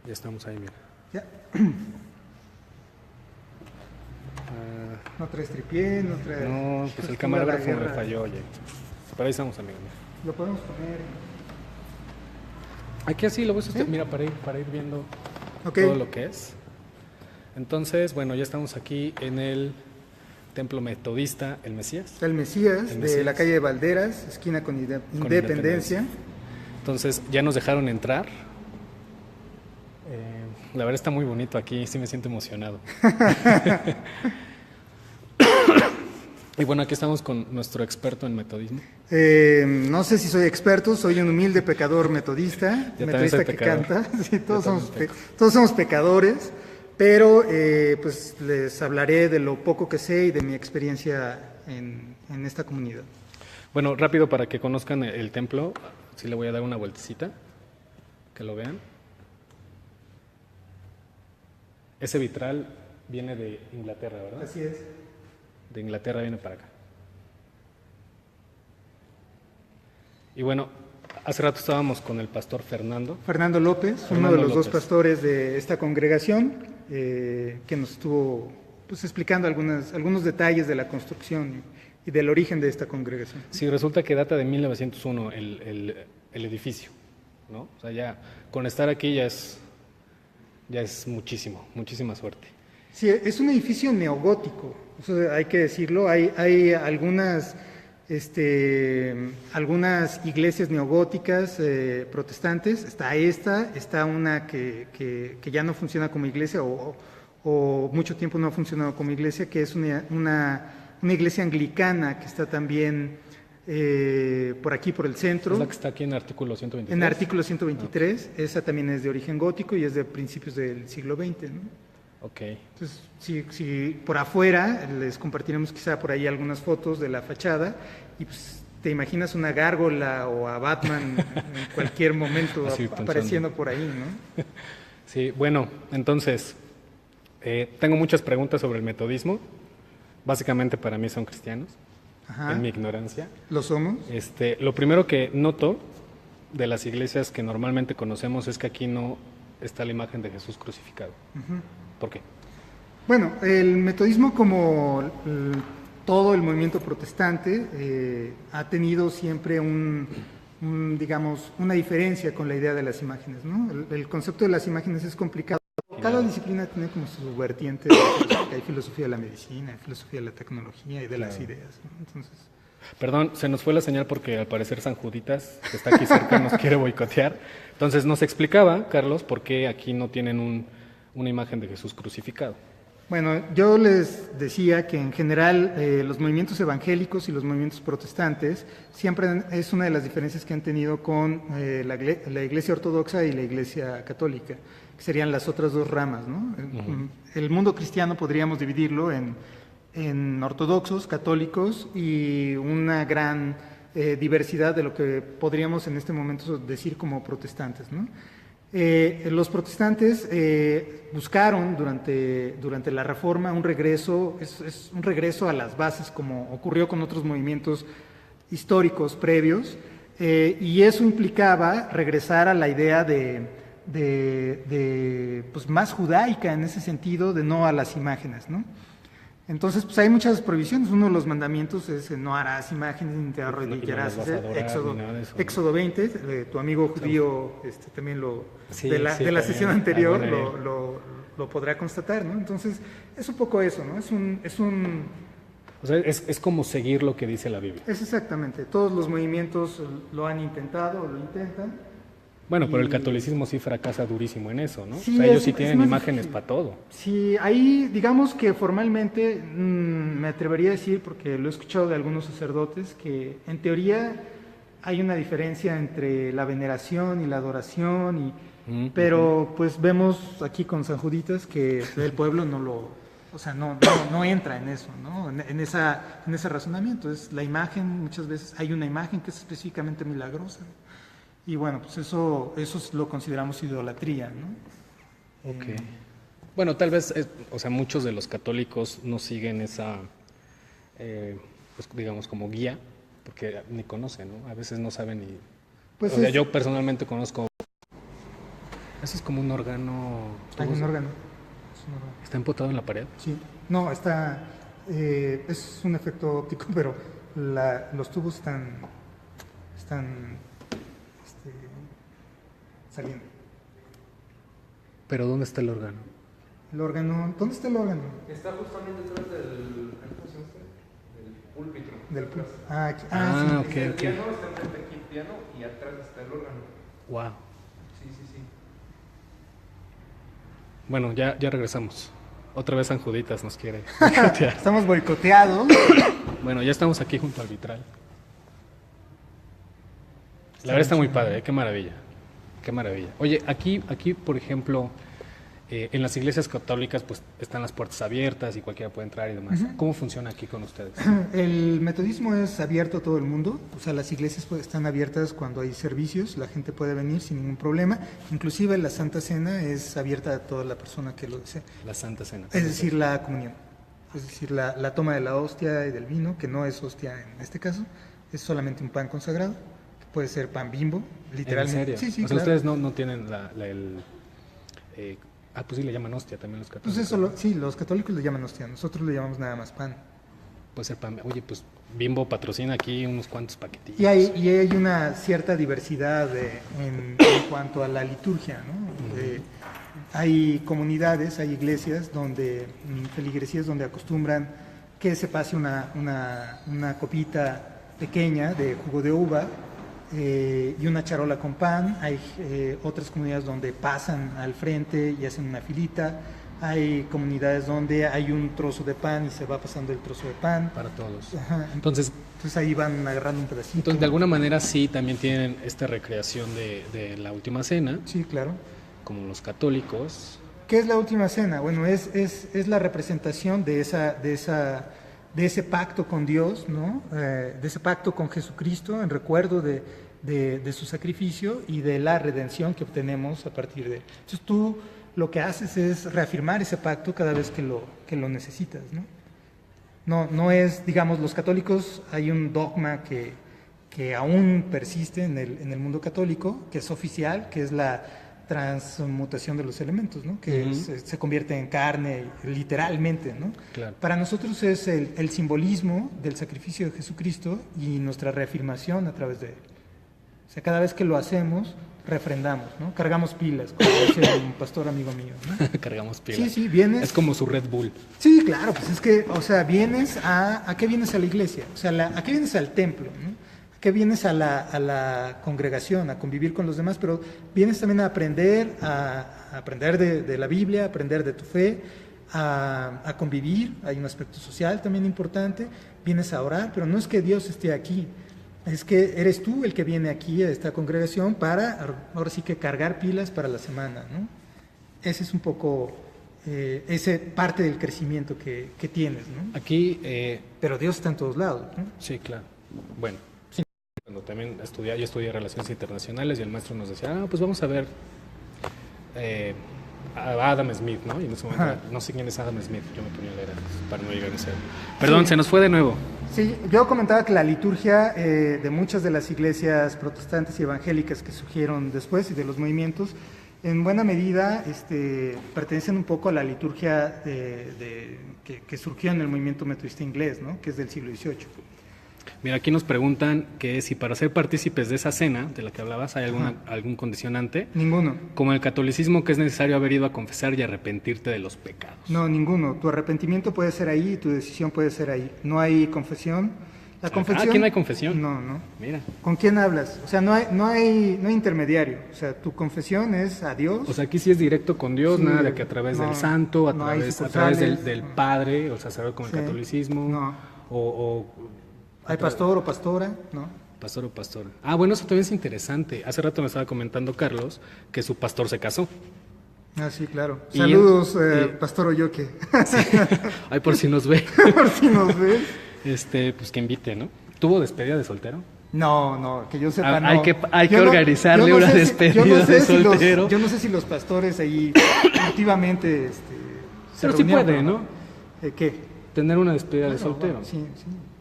Ya estamos ahí, mira. Ya. No traes tripié, no traes... No, pues el toda camarógrafo la me guerra. falló, oye. Pero ahí estamos, amigo. Mira. Lo podemos poner... Aquí así lo voy a ¿Sí? sostener, mira, para ir viendo Ok. todo lo que es. Entonces, bueno, ya estamos aquí en el Templo Metodista El Mesías. El Mesías, El de Mesías. la calle de Valderas, esquina con Independencia. Entonces, ya nos dejaron entrar. La verdad está muy bonito aquí, sí me siento emocionado. Y bueno, aquí estamos con nuestro experto en metodismo. No sé si soy experto, soy un humilde pecador metodista, Yo también metodista soy que pecador. canta. Sí, todos Yo somos, también peco. todos somos pecadores, pero pues les hablaré de lo poco que sé y de mi experiencia en esta comunidad. Bueno, rápido para que conozcan el templo, sí le voy a dar una vueltecita, que lo vean. Ese vitral viene de Inglaterra, ¿verdad? Así es. De Inglaterra viene para acá. Y bueno, hace rato estábamos con el pastor Fernando. Fernando López, uno de los dos pastores de esta congregación, que nos estuvo pues, explicando algunos detalles de la construcción y del origen de esta congregación. Sí, resulta que data de 1901 el edificio, ¿no? O sea, ya con estar aquí ya es muchísima suerte. Sí, es un edificio neogótico, eso hay que decirlo. Hay algunas iglesias neogóticas protestantes. Está una que ya no funciona como iglesia o mucho tiempo no ha funcionado como iglesia, que es una iglesia anglicana que está también por aquí, por el centro. ¿Es la que está aquí en artículo 123? En artículo 123, esa también es de origen gótico y es de principios del siglo XX, ¿no? Ok. Entonces, si por afuera, les compartiremos quizá por ahí algunas fotos de la fachada y pues te imaginas una gárgola o a Batman en cualquier momento apareciendo por ahí, ¿no? Sí, bueno, entonces, tengo muchas preguntas sobre el metodismo. Básicamente para mí son cristianos, Ajá. en mi ignorancia. ¿Lo somos? Lo primero que noto de las iglesias que normalmente conocemos es que aquí no está la imagen de Jesús crucificado. Uh-huh. ¿Por qué? Bueno, el metodismo, como todo el movimiento protestante, ha tenido siempre digamos, una diferencia con la idea de las imágenes, ¿no? El concepto de las imágenes es complicado. Cada disciplina tiene como su vertiente. Hay filosofía de la medicina, hay filosofía de la tecnología y de las ideas, ¿no? Entonces... Perdón, se nos fue la señal porque al parecer San Juditas, que está aquí cerca, nos quiere boicotear. Entonces nos explicaba, Carlos, por qué aquí no tienen una imagen de Jesús crucificado. Bueno, yo les decía que en general los movimientos evangélicos y los movimientos protestantes siempre es una de las diferencias que han tenido con la Iglesia Ortodoxa y la Iglesia Católica, que serían las otras dos ramas, ¿no? Uh-huh. El mundo cristiano podríamos dividirlo en ortodoxos, católicos y una gran diversidad de lo que podríamos en este momento decir como protestantes, ¿no? Los protestantes buscaron durante la Reforma un regreso, es un regreso a las bases, como ocurrió con otros movimientos históricos previos, y eso implicaba regresar a la idea pues, más judaica en ese sentido, de no a las imágenes, ¿no? Entonces, pues hay muchas prohibiciones. Uno de los mandamientos es no harás imágenes ni te arrodillarás. Éxodo 20, tu amigo judío también de la sesión anterior lo podrá constatar, ¿no? Entonces, es un poco eso, ¿no? O sea, es como seguir lo que dice la Biblia. Es exactamente. Todos los movimientos lo han intentado o lo intentan. Bueno, pero el catolicismo sí fracasa durísimo en eso, ¿no? Sí, o sea, ellos sí tienen imágenes para todo. Sí, ahí digamos que formalmente me atrevería a decir, porque lo he escuchado de algunos sacerdotes, que en teoría hay una diferencia entre la veneración y la adoración, pero pues vemos aquí con San Juditas que el pueblo no entra en eso, ¿no? En ese razonamiento. Es la imagen, muchas veces hay una imagen que es específicamente milagrosa. Y bueno, pues eso lo consideramos idolatría, ¿no? Ok. Bueno, tal vez, muchos de los católicos no siguen esa, pues digamos, como guía, porque ni conocen, ¿no? A veces no saben ni... Pues yo personalmente conozco Eso es como un órgano. Hay un órgano. Es un órgano. ¿Está empotado en la pared? Sí. No, es un efecto óptico, pero los tubos están saliendo. ¿Pero dónde está el órgano? El órgano, ¿dónde está el órgano? Está justamente detrás del, ¿cómo se llama este? Del púlpito. Sí. Ok. El piano está enfrente aquí el piano y atrás está el órgano. Wow. Sí. Bueno, ya regresamos. Otra vez San Juditas nos quiere boicotear. Estamos boicoteados. Bueno, ya estamos aquí junto al vitral. La verdad está muy padre, qué maravilla. Qué maravilla. Oye, aquí por ejemplo, en las iglesias católicas pues están las puertas abiertas y cualquiera puede entrar y demás. ¿Cómo funciona aquí con ustedes? El metodismo es abierto a todo el mundo, o sea, las iglesias están abiertas cuando hay servicios, la gente puede venir sin ningún problema, inclusive la Santa Cena es abierta a toda la persona que lo desee. La Santa Cena. Es decir, la comunión, es decir, la toma de la hostia y del vino, que no es hostia en este caso, es solamente un pan consagrado, que puede ser pan Bimbo, literalmente. ¿En serio? Sí, o sea, claro. ustedes no tienen pues sí le llaman hostia también los católicos. Pues sí, los católicos le llaman hostia, nosotros le llamamos nada más pan. Puede ser pan. Oye, pues Bimbo patrocina aquí unos cuantos paquetillos. Y hay una cierta diversidad en cuanto a la liturgia, ¿no? Hay comunidades, hay iglesias feligresías donde acostumbran que se pase una copita pequeña de jugo de uva y una charola con pan. Hay otras comunidades donde pasan al frente y hacen una filita. Hay comunidades donde hay un trozo de pan y se va pasando el trozo de pan. Para todos. Ajá. Entonces Ahí van agarrando un pedacito. de alguna manera sí también tienen esta recreación de la última cena, Sí, claro. como los católicos. ¿Qué es la última cena? Bueno, es la representación de ese pacto con Dios, ¿no? De ese pacto con Jesucristo en recuerdo de su sacrificio y de la redención que obtenemos a partir de él. Entonces tú lo que haces es reafirmar ese pacto cada vez que lo necesitas, ¿no? No es, digamos, los católicos, hay un dogma que aún persiste en el mundo católico, que es oficial, que es la transmutación de los elementos, ¿no? Que se convierte en carne, literalmente, ¿no? Claro. Para nosotros es el simbolismo del sacrificio de Jesucristo y nuestra reafirmación a través de él. O sea, cada vez que lo hacemos, refrendamos, ¿no? Cargamos pilas, como dice un pastor amigo mío, ¿no? Cargamos pilas. Sí, vienes. Es como su Red Bull. Sí, claro, pues es que, o sea, vienes ¿a qué vienes a la iglesia? O sea, ¿a qué vienes al templo? ¿No? ¿A qué vienes a la congregación, a convivir con los demás? Pero vienes también a aprender de la Biblia, a aprender de tu fe, a convivir. Hay un aspecto social también importante. Vienes a orar, pero no es que Dios esté aquí. Es que eres tú el que viene aquí a esta congregación para, ahora sí que cargar pilas para la semana, ¿no? Ese es un poco, ese parte del crecimiento que tienes, ¿no? Aquí, Pero Dios está en todos lados, ¿no? sí, claro. Bueno, sí. Cuando también yo estudié Relaciones Internacionales y el maestro nos decía, pues vamos a ver a Adam Smith, ¿no? Y en ese momento, no sé quién es Adam Smith, yo me ponía a leer para no llegar a ese. Perdón, Sí. se nos fue de nuevo. Sí, yo comentaba que la liturgia de muchas de las iglesias protestantes y evangélicas que surgieron después y de los movimientos, en buena medida pertenecen un poco a la liturgia que surgió en el movimiento metodista inglés, ¿no? Que es del siglo XVIII. Mira, aquí nos preguntan que si para ser partícipes de esa cena de la que hablabas hay algún condicionante, Ninguno. como el catolicismo, que es necesario haber ido a confesar y arrepentirte de los pecados. No, ninguno. Tu arrepentimiento puede ser ahí y tu decisión puede ser ahí. No hay confesión. La confesión. ¿Aquí no hay confesión? No. Mira. ¿Con quién hablas? O sea, no hay intermediario. O sea, tu confesión es a Dios. O sea, aquí sí es directo con Dios, Sí, nada de que a través no, del santo, a no hay través del sucursales, no. padre, o sacerdote como Sí, el catolicismo, no. o Hay pastor o pastora, ¿no? pastor o pastora. Ah, bueno, eso también es interesante. Hace rato me estaba comentando Carlos que su pastor se casó. Ah, sí, claro. Y Saludos, Pastor Oyoque. Ay, por si nos ve. Por si nos ves. Pues que invite, ¿no? ¿Tuvo despedida de soltero? No, que yo sepa, Ah, no. hay que Yo no- organizarle yo no una sé despedida de si soltero. yo no sé si los pastores ahí activamente se Pero sí reunieron, puede, pero ¿no? ¿Qué? Tener una despedida de Bueno, soltero. bueno, sí.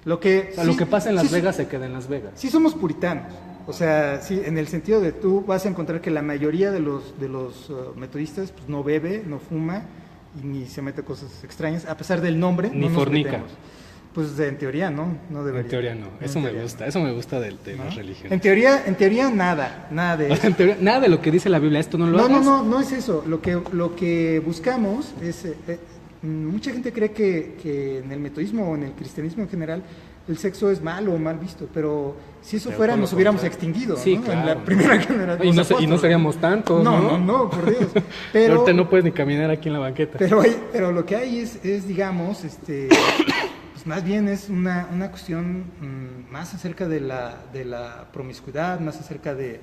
Lo que, O sea, lo que pasa en Las sí, Vegas se queda en Las Vegas. Sí somos puritanos. O sea, sí, en el sentido de tú vas a encontrar que la mayoría de los metodistas pues, no bebe, no fuma y ni se mete cosas extrañas, a pesar del nombre. Ni no nos fornica. metemos. Pues en teoría no debería. En teoría no. Eso me gusta. Eso me gusta de ¿No? las religiones. En teoría nada de eso. En teoría, nada de lo que dice la Biblia, esto no lo hagas. No es eso. Lo que buscamos es, mucha gente cree que en el metodismo o en el cristianismo en general el sexo es malo o mal visto, pero si eso Pero fuera por lo nos hubiéramos contrario. extinguido, Sí, ¿no? claro. En la primera generación. Y no seríamos tantos, ¿no? No, por Dios. Pero, Ahorita no puedes ni caminar aquí en la banqueta. pero lo que hay es digamos, pues más bien es una cuestión más acerca de la promiscuidad, más acerca de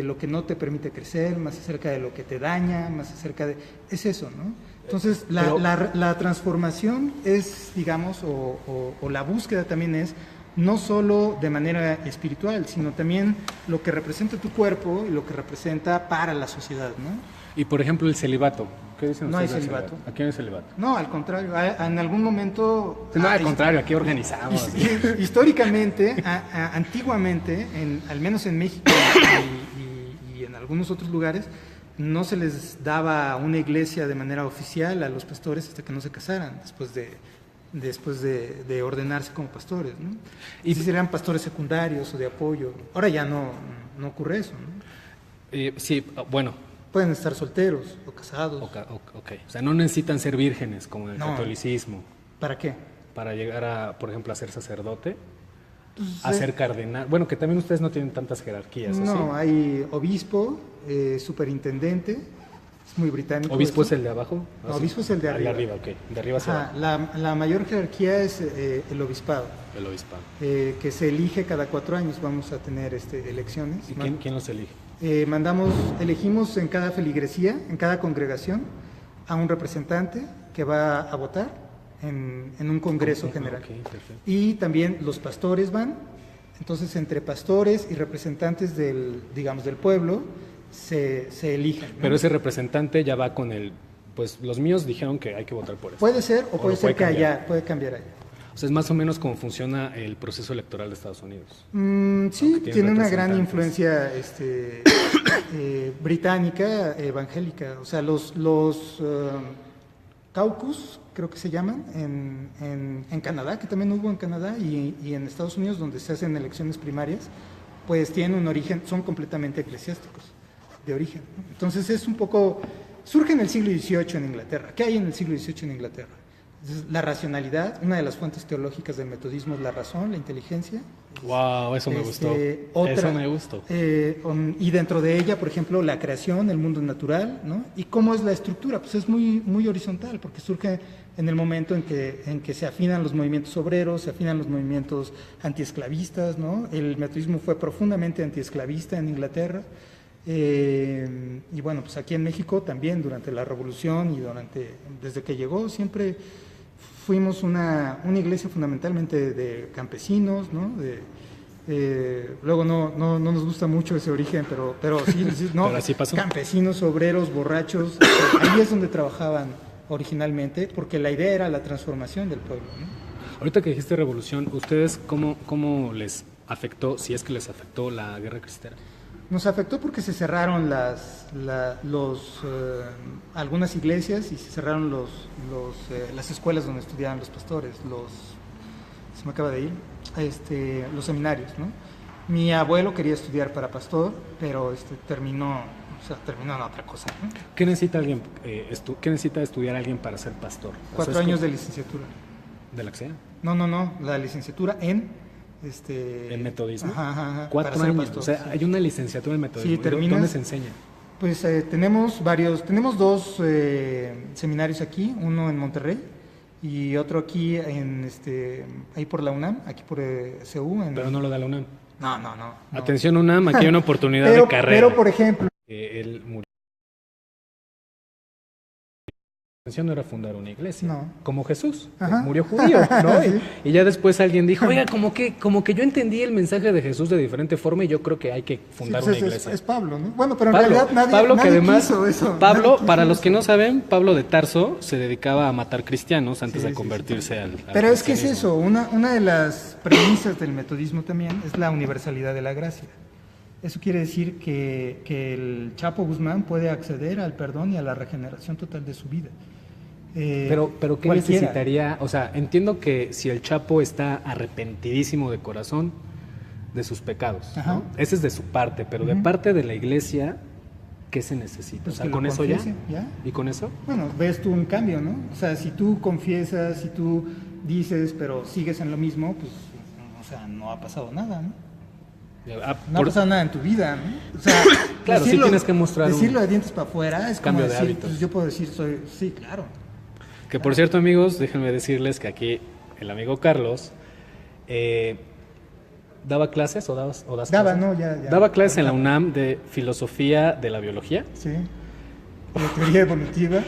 lo que no te permite crecer, más acerca de lo que te daña, más acerca de... Es eso, ¿no? Entonces, la transformación es, digamos, o la búsqueda también es, no solo de manera espiritual, sino también lo que representa tu cuerpo y lo que representa para la sociedad, ¿no? Y por ejemplo, el celibato. ¿Qué dicen No hay ustedes del celibato. Aquí no hay celibato. No, al contrario, en algún momento... No, al contrario, aquí organizamos. Históricamente, antiguamente, al menos en México y en algunos otros lugares, no se les daba una iglesia de manera oficial a los pastores hasta que no se casaran, después de ordenarse como pastores, ¿no? Y si serían pastores secundarios o de apoyo. Ahora ya no ocurre eso, ¿no? Sí, bueno. Pueden estar solteros o casados. Ok. O sea, no necesitan ser vírgenes como en el catolicismo. ¿Para qué? Para llegar a, por ejemplo, a ser sacerdote, Pues, a ser cardenal. Bueno, que también ustedes no tienen tantas jerarquías, ¿o no, sí? hay obispo, superintendente, es muy británico. ¿Obispo eso. es el de abajo? No, obispo es el de arriba. El de arriba, ok. De arriba hacia Ajá, abajo. la mayor jerarquía es el obispado, El obispado. que se elige cada 4 años. Vamos a tener elecciones. ¿Y quién los elige? Elegimos en cada feligresía, en cada congregación, a un representante que va a votar en un congreso general. Ok, perfecto. Y también los pastores van. Entonces, entre pastores y representantes del pueblo, se eligen, ¿no? Pero ese representante ya va con el... Pues los míos dijeron que hay que votar por eso. Puede ser o O puede lo ser puede que cambiar. puede cambiar allá. O sea, es más o menos como funciona el proceso electoral de Estados Unidos. Sí, Aunque tiene una gran representantes. influencia británica, evangélica. O sea, los caucus, creo que se llaman, en Canadá, que también hubo en Canadá, y en Estados Unidos, donde se hacen elecciones primarias, pues tienen un origen, son completamente eclesiásticos, de origen, ¿no? Entonces es un poco, surge en el siglo XVIII en Inglaterra. ¿Qué hay en el siglo XVIII en Inglaterra? Entonces, la racionalidad, una de las fuentes teológicas del metodismo es la razón, la inteligencia. Wow, eso me gustó. Eso me gustó. Y dentro de ella, por ejemplo, la creación, el mundo natural, ¿no? ¿Y cómo es la estructura? Pues es muy, muy horizontal, porque surge en el momento en que se afinan los movimientos obreros, se afinan los movimientos antiesclavistas, ¿no? El metodismo fue profundamente antiesclavista en Inglaterra. Y bueno, pues aquí en México también, durante la Revolución y desde que llegó, siempre fuimos una iglesia fundamentalmente de campesinos, ¿no? Luego no nos gusta mucho ese origen, pero sí, ¿no? Pero así pasó. Campesinos, obreros, borrachos, ahí es donde trabajaban originalmente, porque la idea era la transformación del pueblo, ¿no? Ahorita que dijiste revolución, ¿ustedes cómo les afectó, si es que les afectó la guerra cristera? Nos afectó porque se cerraron algunas iglesias y se cerraron las escuelas donde estudiaban los pastores, se me acaba de ir, los seminarios, ¿no? Mi abuelo quería estudiar para pastor, pero terminó en otra cosa, ¿no? ¿Qué necesita alguien, qué necesita estudiar alguien para ser pastor? 4 años de licenciatura. ¿De la que sea? No, la licenciatura en ¿El metodismo? Ajá, 4 para ser años, pastor, o sea, sí. hay una licenciatura en metodismo. Sí, terminas- ¿Dónde se enseña? Pues tenemos 2 seminarios aquí, uno en Monterrey y otro aquí ahí por la UNAM, aquí por CU. Pero no lo da la UNAM. No. Atención UNAM, aquí hay una oportunidad de carrera. Pero por ejemplo, Él murió. La intención no era fundar una iglesia, No. como Jesús, que Ajá. murió judío, ¿no? Sí. Y ya después alguien dijo, oiga, como que yo entendí el mensaje de Jesús de diferente forma y yo creo que hay que fundar sí, pues una iglesia. es Pablo, ¿no? Bueno, pero en Pablo, realidad nadie, Pablo, que nadie además, quiso eso. Pablo, Nadie quiso para los que eso. no saben, Pablo de Tarso se dedicaba a matar cristianos antes Sí, de sí, convertirse al Pero es que es cristianismo. eso, una de las premisas del metodismo también es la universalidad de la gracia. Eso quiere decir que el Chapo Guzmán puede acceder al perdón y a la regeneración total de su vida. Pero ¿qué cualquiera. necesitaría? O sea, entiendo que si el Chapo está arrepentidísimo de corazón de sus pecados, Ajá. ¿no? Ese es de su parte, pero de parte de la iglesia, ¿qué se necesita? Pues O sea, que ¿con lo eso ya? confiese, ya. ¿Y con eso? Bueno, ves tú un cambio, ¿no? O sea, si tú confiesas, si tú dices, pero sigues en lo mismo, pues, o sea, no ha pasado nada, ¿no? No ha pasado nada en tu vida, ¿no? O sea, Claro, sí tienes que mostrar decirlo de dientes para afuera es como cambio de decir, hábitos. pues yo puedo decir, sí, claro. Que por cierto, amigos, déjenme decirles que aquí el amigo Carlos daba clases o das Daba, clases? no, ya. Daba clases en la UNAM de filosofía de la biología Sí. La teoría evolutiva,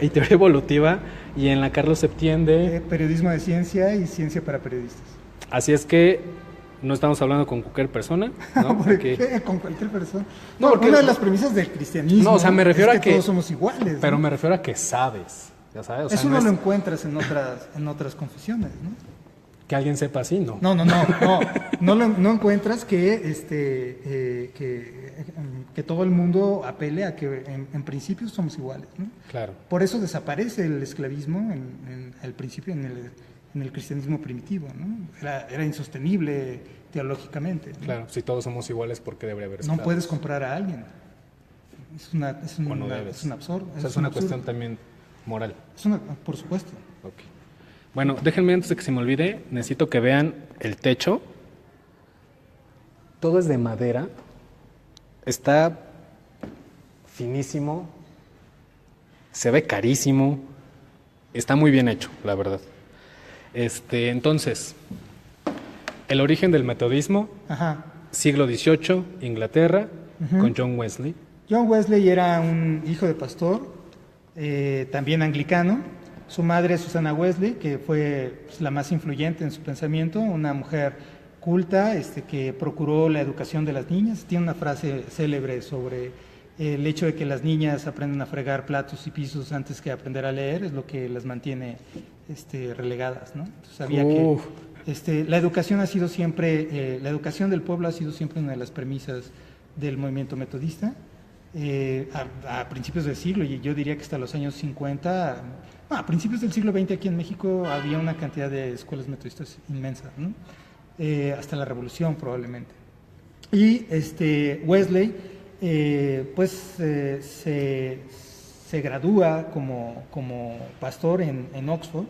y teoría evolutiva y en la Carlos Septién de... periodismo de ciencia y ciencia para periodistas. Así es que no estamos hablando con cualquier persona, ¿no? ¿Por Aquí- qué? Con cualquier persona. No, No, porque- una de las premisas del cristianismo. No, o sea, me refiero es a que- todos somos iguales. Pero ¿no? me refiero a que sabes, ya sabes. O sea, Eso no no es lo encuentras en otras confesiones, ¿no? que alguien sepa así, ¿no? No encuentras que todo el mundo apele a que en principio somos iguales, ¿no? Claro. Por eso desaparece el esclavismo al principio en el cristianismo primitivo, ¿no? Era insostenible teológicamente, ¿no? Claro, si todos somos iguales, ¿por qué debería haber No esclavos? puedes comprar a alguien. O no debes. Es un absurdo. O sea, es una cuestión también moral. Por supuesto. Ok. Bueno, déjenme antes de que se me olvide, necesito que vean el techo. Todo es de madera. Está finísimo. Se ve carísimo. Está muy bien hecho, la verdad. Entonces, el origen del metodismo, Ajá. siglo XVIII, Inglaterra, con John Wesley. John Wesley era un hijo de pastor, también anglicano. Su madre, Susana Wesley, que fue pues, la más influyente en su pensamiento, una mujer culta que procuró la educación de las niñas. Tiene una frase célebre sobre el hecho de que las niñas aprenden a fregar platos y pisos antes que aprender a leer, es lo que las mantiene relegadas, ¿no? Entonces, sabía que la educación ha sido siempre, la educación del pueblo ha sido siempre una de las premisas del movimiento metodista. A principios del siglo, y yo diría que hasta los años 50, a principios del siglo XX aquí en México había una cantidad de escuelas metodistas inmensas, ¿no? Hasta la Revolución probablemente. Y Wesley se gradúa como pastor en Oxford.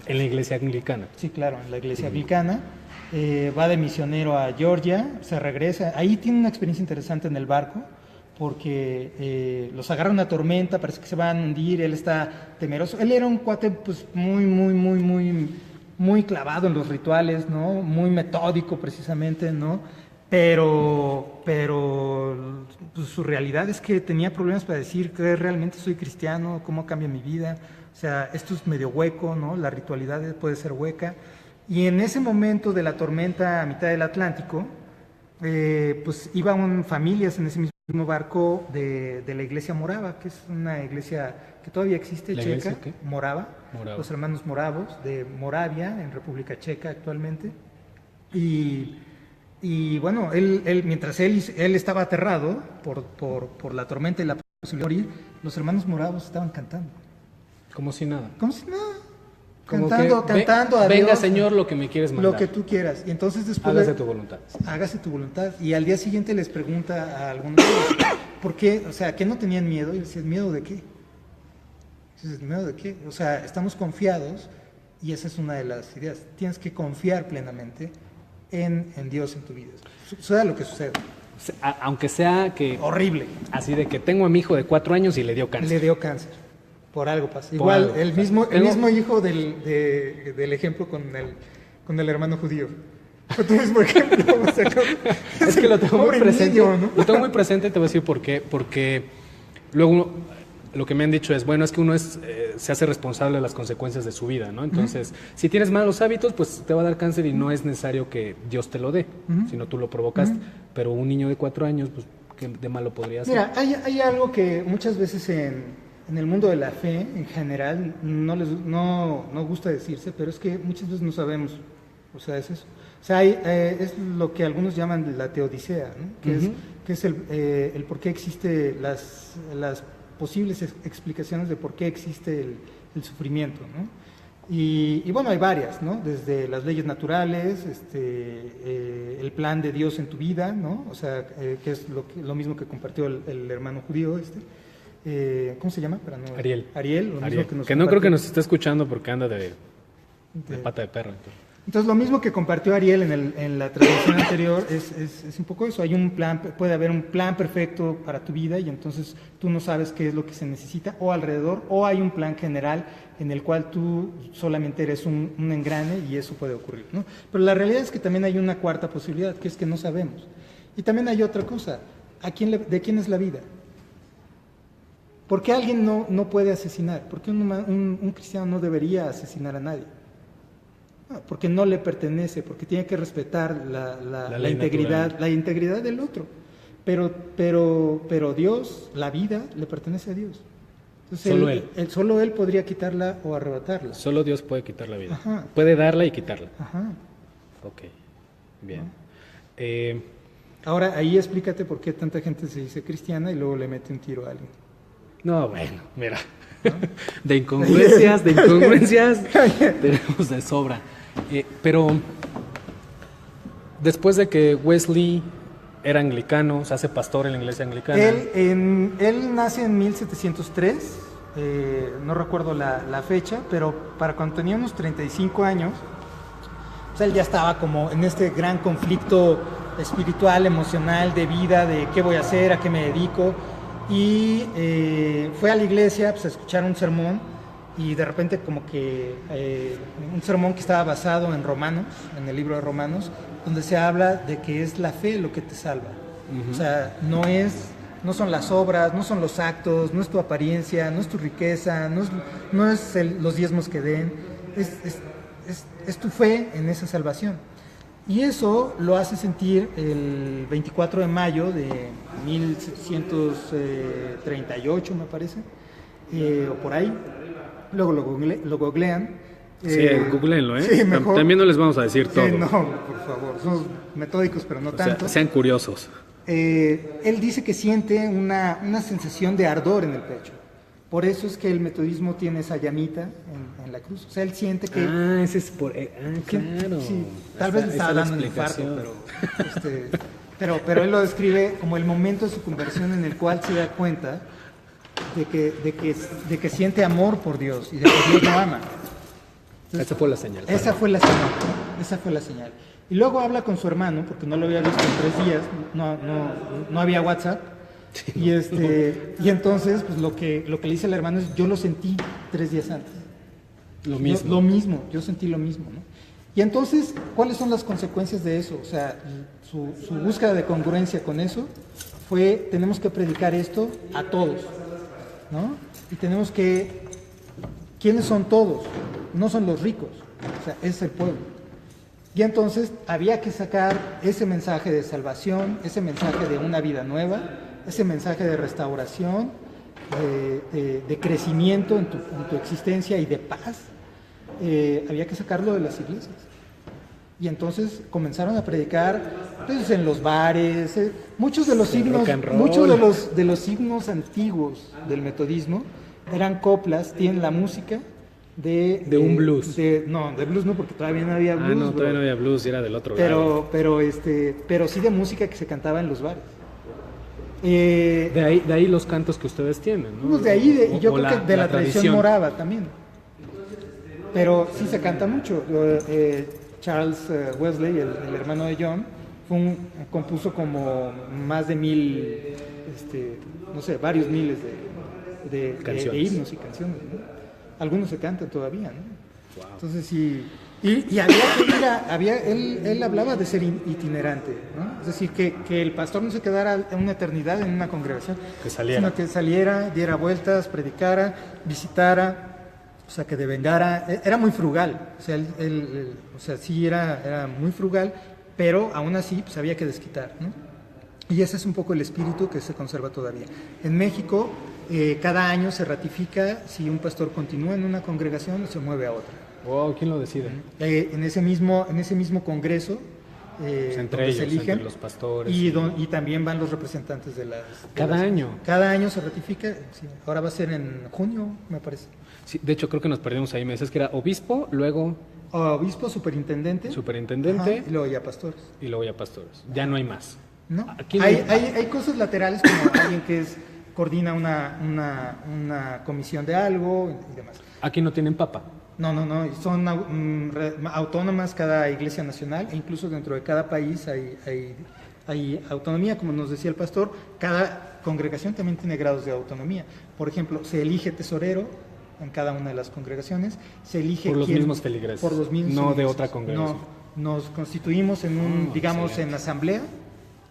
En la iglesia anglicana. Sí, claro, en la iglesia anglicana. Va de misionero a Georgia, se regresa. Ahí tiene una experiencia interesante en el barco, porque los agarra una tormenta, parece que se van a hundir, él está temeroso. Él era un cuate pues muy clavado en los rituales, ¿no? Muy metódico precisamente, ¿no? Pero pues, su realidad es que tenía problemas para decir que realmente soy cristiano, cómo cambia mi vida. O sea, esto es medio hueco, ¿no? La ritualidad puede ser hueca. Y en ese momento de la tormenta a mitad del Atlántico, pues iban familias en ese mismo barco de la iglesia morava, que es una iglesia que todavía existe, ¿La checa, iglesia qué? morava, Morava. los hermanos moravos de Moravia, en República Checa actualmente. Y bueno, mientras él estaba aterrado por la tormenta y la posibilidad de morir, los hermanos moravos estaban cantando. Como si nada. Como si nada. Como Cantando a venga, Dios, Señor, lo que me quieres mandar. lo que tú quieras. Y entonces después Hágase tu voluntad. hágase tu voluntad. Y al día siguiente les pregunta a algunos de ellos, ¿por qué? O sea, ¿que no tenían miedo? Y decían, ¿miedo de qué? Dices, ¿miedo de qué? O sea, estamos confiados, y esa es una de las ideas. Tienes que confiar plenamente en Dios en tu vida. Suceda lo que suceda. Aunque sea que... Horrible. Así de que tengo a mi hijo de 4 años y le dio cáncer. Le dio cáncer. Por algo pasa. Por Igual, algo el pasa. mismo Tengo- hijo del ejemplo con el hermano judío. Fue tu mismo ejemplo. O sea, Es que lo tengo muy pobre presente. niño, ¿no? Lo tengo muy presente, te voy a decir por qué. Porque luego lo que me han dicho es, bueno, es que uno se hace responsable de las consecuencias de su vida, ¿no? Entonces, si tienes malos hábitos, pues te va a dar cáncer y no es necesario que Dios te lo dé, sino tú lo provocaste. Pero un niño de 4 años, pues, ¿qué de malo podría ser? Mira, hay algo que muchas veces en el mundo de la fe, en general, no gusta decirse, pero es que muchas veces no sabemos. O sea, es eso. O sea, es lo que algunos llaman la teodicea, ¿no? Que es que es el por qué existe las posibles explicaciones de por qué existe el sufrimiento, ¿no? Y bueno, hay varias, ¿no? Desde las leyes naturales, el plan de Dios en tu vida, ¿no? O sea, que es lo mismo que compartió el hermano judío, ¿cómo se llama? Ariel. Ariel, lo mismo Ariel, que nos que no creo compartió. que nos esté escuchando porque anda de pata de perro. Entonces, lo mismo que compartió Ariel en la transmisión anterior es un poco eso. Hay un plan, puede haber un plan perfecto para tu vida y entonces tú no sabes qué es lo que se necesita o alrededor, o hay un plan general en el cual tú solamente eres un engrane y eso puede ocurrir, ¿no? Pero la realidad es que también hay una cuarta posibilidad, que es que no sabemos. Y también hay otra cosa. ¿De quién es la vida? ¿Por qué alguien no puede asesinar? ¿Por qué un cristiano no debería asesinar a nadie? Porque no le pertenece, porque tiene que respetar la integridad del otro. Pero Dios, la vida, le pertenece a Dios. Entonces solo él podría quitarla o arrebatarla. Solo Dios puede quitar la vida. Ajá. Puede darla y quitarla. Ajá. Ok, bien. Ahora, ahí explícate por qué tanta gente se dice cristiana y luego le mete un tiro a alguien. No, bueno, mira. De incongruencias tenemos de sobra. Pero después de que Wesley era anglicano, se hace pastor en la iglesia anglicana. Él nace en 1703, no recuerdo la fecha, pero para cuando tenía unos 35 años, pues él ya estaba como en este gran conflicto espiritual, emocional, de vida, de qué voy a hacer, a qué me dedico. Y fue a la iglesia pues, a escuchar un sermón y de repente como que un sermón que estaba basado en Romanos, en el libro de Romanos, donde se habla de que es la fe lo que te salva. Uh-huh. O sea, no son las obras, no son los actos, no es tu apariencia, no es tu riqueza, no es los diezmos que den, es tu fe en esa salvación. Y eso lo hace sentir el 24 de mayo de 1738, me parece, o por ahí. Luego lo googlean. Sí, googleenlo, ¿eh? Sí, mejor. También no les vamos a decir todo. No, por favor, somos metódicos, pero no tanto. Sean curiosos. Él dice que siente una sensación de ardor en el pecho. Por eso es que el metodismo tiene esa llamita en la cruz. O sea, él siente que... ese es por... claro. Sí, tal vez le estaba dando un infarto, pero él lo describe como el momento de su conversión en el cual se da cuenta de que siente amor por Dios y de que Dios lo ama. Entonces, esa fue la señal. Esa fue la señal. Y luego habla con su hermano, porque no lo había visto en 3 días, no había WhatsApp. Sí, y entonces, pues lo que le dice el hermano es, yo lo sentí 3 días antes. Lo mismo, yo sentí lo mismo, ¿no? Y entonces, ¿cuáles son las consecuencias de eso? O sea, su búsqueda de congruencia con eso fue, tenemos que predicar esto a todos, ¿no? Y tenemos que, ¿quiénes son todos? No son los ricos, o sea, es el pueblo. Y entonces había que sacar ese mensaje de salvación, ese mensaje de una vida nueva, ese mensaje de restauración, de crecimiento en tu existencia y de paz. Había que sacarlo de las iglesias. Y entonces comenzaron a predicar pues, en los bares, muchos de los signos signos antiguos del metodismo eran coplas, tienen la música de un blues. De blues no, porque todavía no había blues. Todavía no había blues, era del otro lado. Pero sí de música que se cantaba en los bares. De ahí los cantos que ustedes tienen, ¿no? Pues de ahí, y yo creo que de la tradición morava también. Pero sí se canta mucho. Charles Wesley, el hermano de John, compuso como más de 1000, varios miles de himnos y canciones, ¿no? Algunos se cantan todavía, ¿no? Wow. Entonces sí. Y había que ir él hablaba de ser itinerante, ¿no? Es decir, que el pastor no se quedara una eternidad en una congregación, sino que saliera, diera vueltas, predicara, visitara, o sea, que devengara. Era muy frugal, o sea, sí era muy frugal, pero aún así pues, había que desquitar, ¿no? Y ese es un poco el espíritu que se conserva todavía. En México, cada año se ratifica si un pastor continúa en una congregación o se mueve a otra. Wow, ¿quién lo decide? En ese mismo congreso Entre donde ellos, se eligen, entre los pastores. y también van los representantes de las... Cada año. Cada año se ratifica, sí, ahora va a ser en junio, me parece. Sí, de hecho, creo que nos perdimos ahí. Me decías que era obispo, luego Obispo, superintendente. superintendente Ajá, y luego ya pastores. y luego ya pastores. Ya no hay más. ¿No? Aquí no Hay cosas laterales como alguien que coordina una comisión de algo y demás. Aquí no tienen papa. No, son autónomas cada iglesia nacional e incluso dentro de cada país hay autonomía, como nos decía el pastor, cada congregación también tiene grados de autonomía. Por ejemplo, se elige tesorero en cada una de las congregaciones, se elige Por los mismos feligreses, por los mismos no de feligreses. otra congregación. No, nos constituimos en un, digamos, excelente. en asamblea,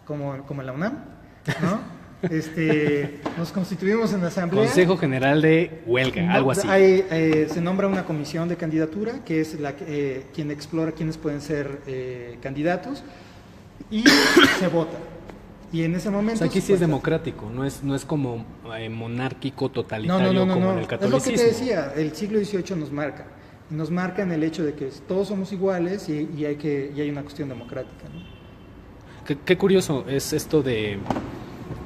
como en la UNAM, ¿no? Nos constituimos en asamblea. Consejo General de Huelga, No, algo así. Se nombra una comisión de candidatura que es quien explora quiénes pueden ser candidatos y se vota. Y en ese O momento... sea, aquí sí pues, es democrático, no es como monárquico, totalitario no, como en el es lo catolicismo. que te decía, el siglo XVIII nos marca en el hecho de que todos somos iguales y hay una cuestión democrática, ¿no? Qué curioso es esto de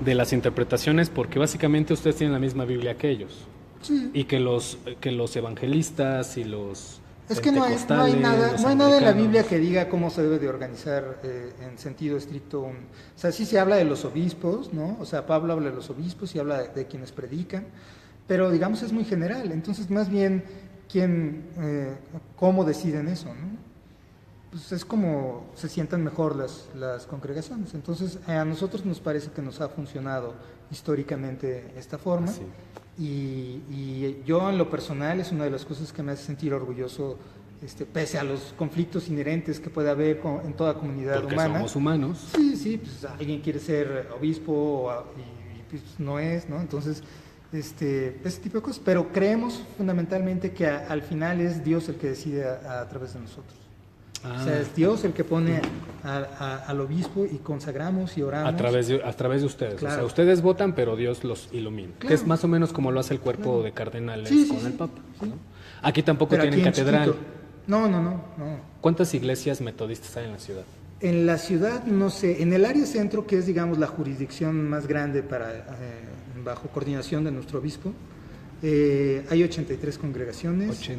las interpretaciones, porque básicamente ustedes tienen la misma Biblia que ellos. Sí. Y que los evangelistas y los Es que no hay pentecostales, nada los en la anglicanos. Biblia que diga cómo se debe de organizar en sentido estricto. O sea, sí se habla de los obispos, ¿no? O sea, Pablo habla de los obispos y habla de quienes predican, pero digamos es muy general. Entonces, más bien, cómo deciden eso, ¿no? Pues es como se sientan mejor las congregaciones. Entonces, a nosotros nos parece que nos ha funcionado históricamente esta forma. Sí. Y yo en lo personal es una de las cosas que me hace sentir orgulloso, pese a los conflictos inherentes que puede haber en toda comunidad Porque humana. somos humanos. Sí, pues alguien quiere ser obispo y pues no es, ¿no? Entonces, ese tipo de cosas. Pero creemos fundamentalmente que al final es Dios el que decide a través de nosotros. O sea, es Dios el que pone al obispo y consagramos y oramos. A través de ustedes. Claro. O sea, ustedes votan, pero Dios los ilumina. Claro. Que es más o menos como lo hace el cuerpo de cardenales Sí, con el sí. Papa. Sí. ¿no? Aquí tampoco Pero tienen aquí en catedral. chiquito. No. ¿Cuántas iglesias metodistas hay en la ciudad? En la ciudad, no sé, en el área centro, que es, digamos, la jurisdicción más grande bajo coordinación de nuestro obispo, hay 83 congregaciones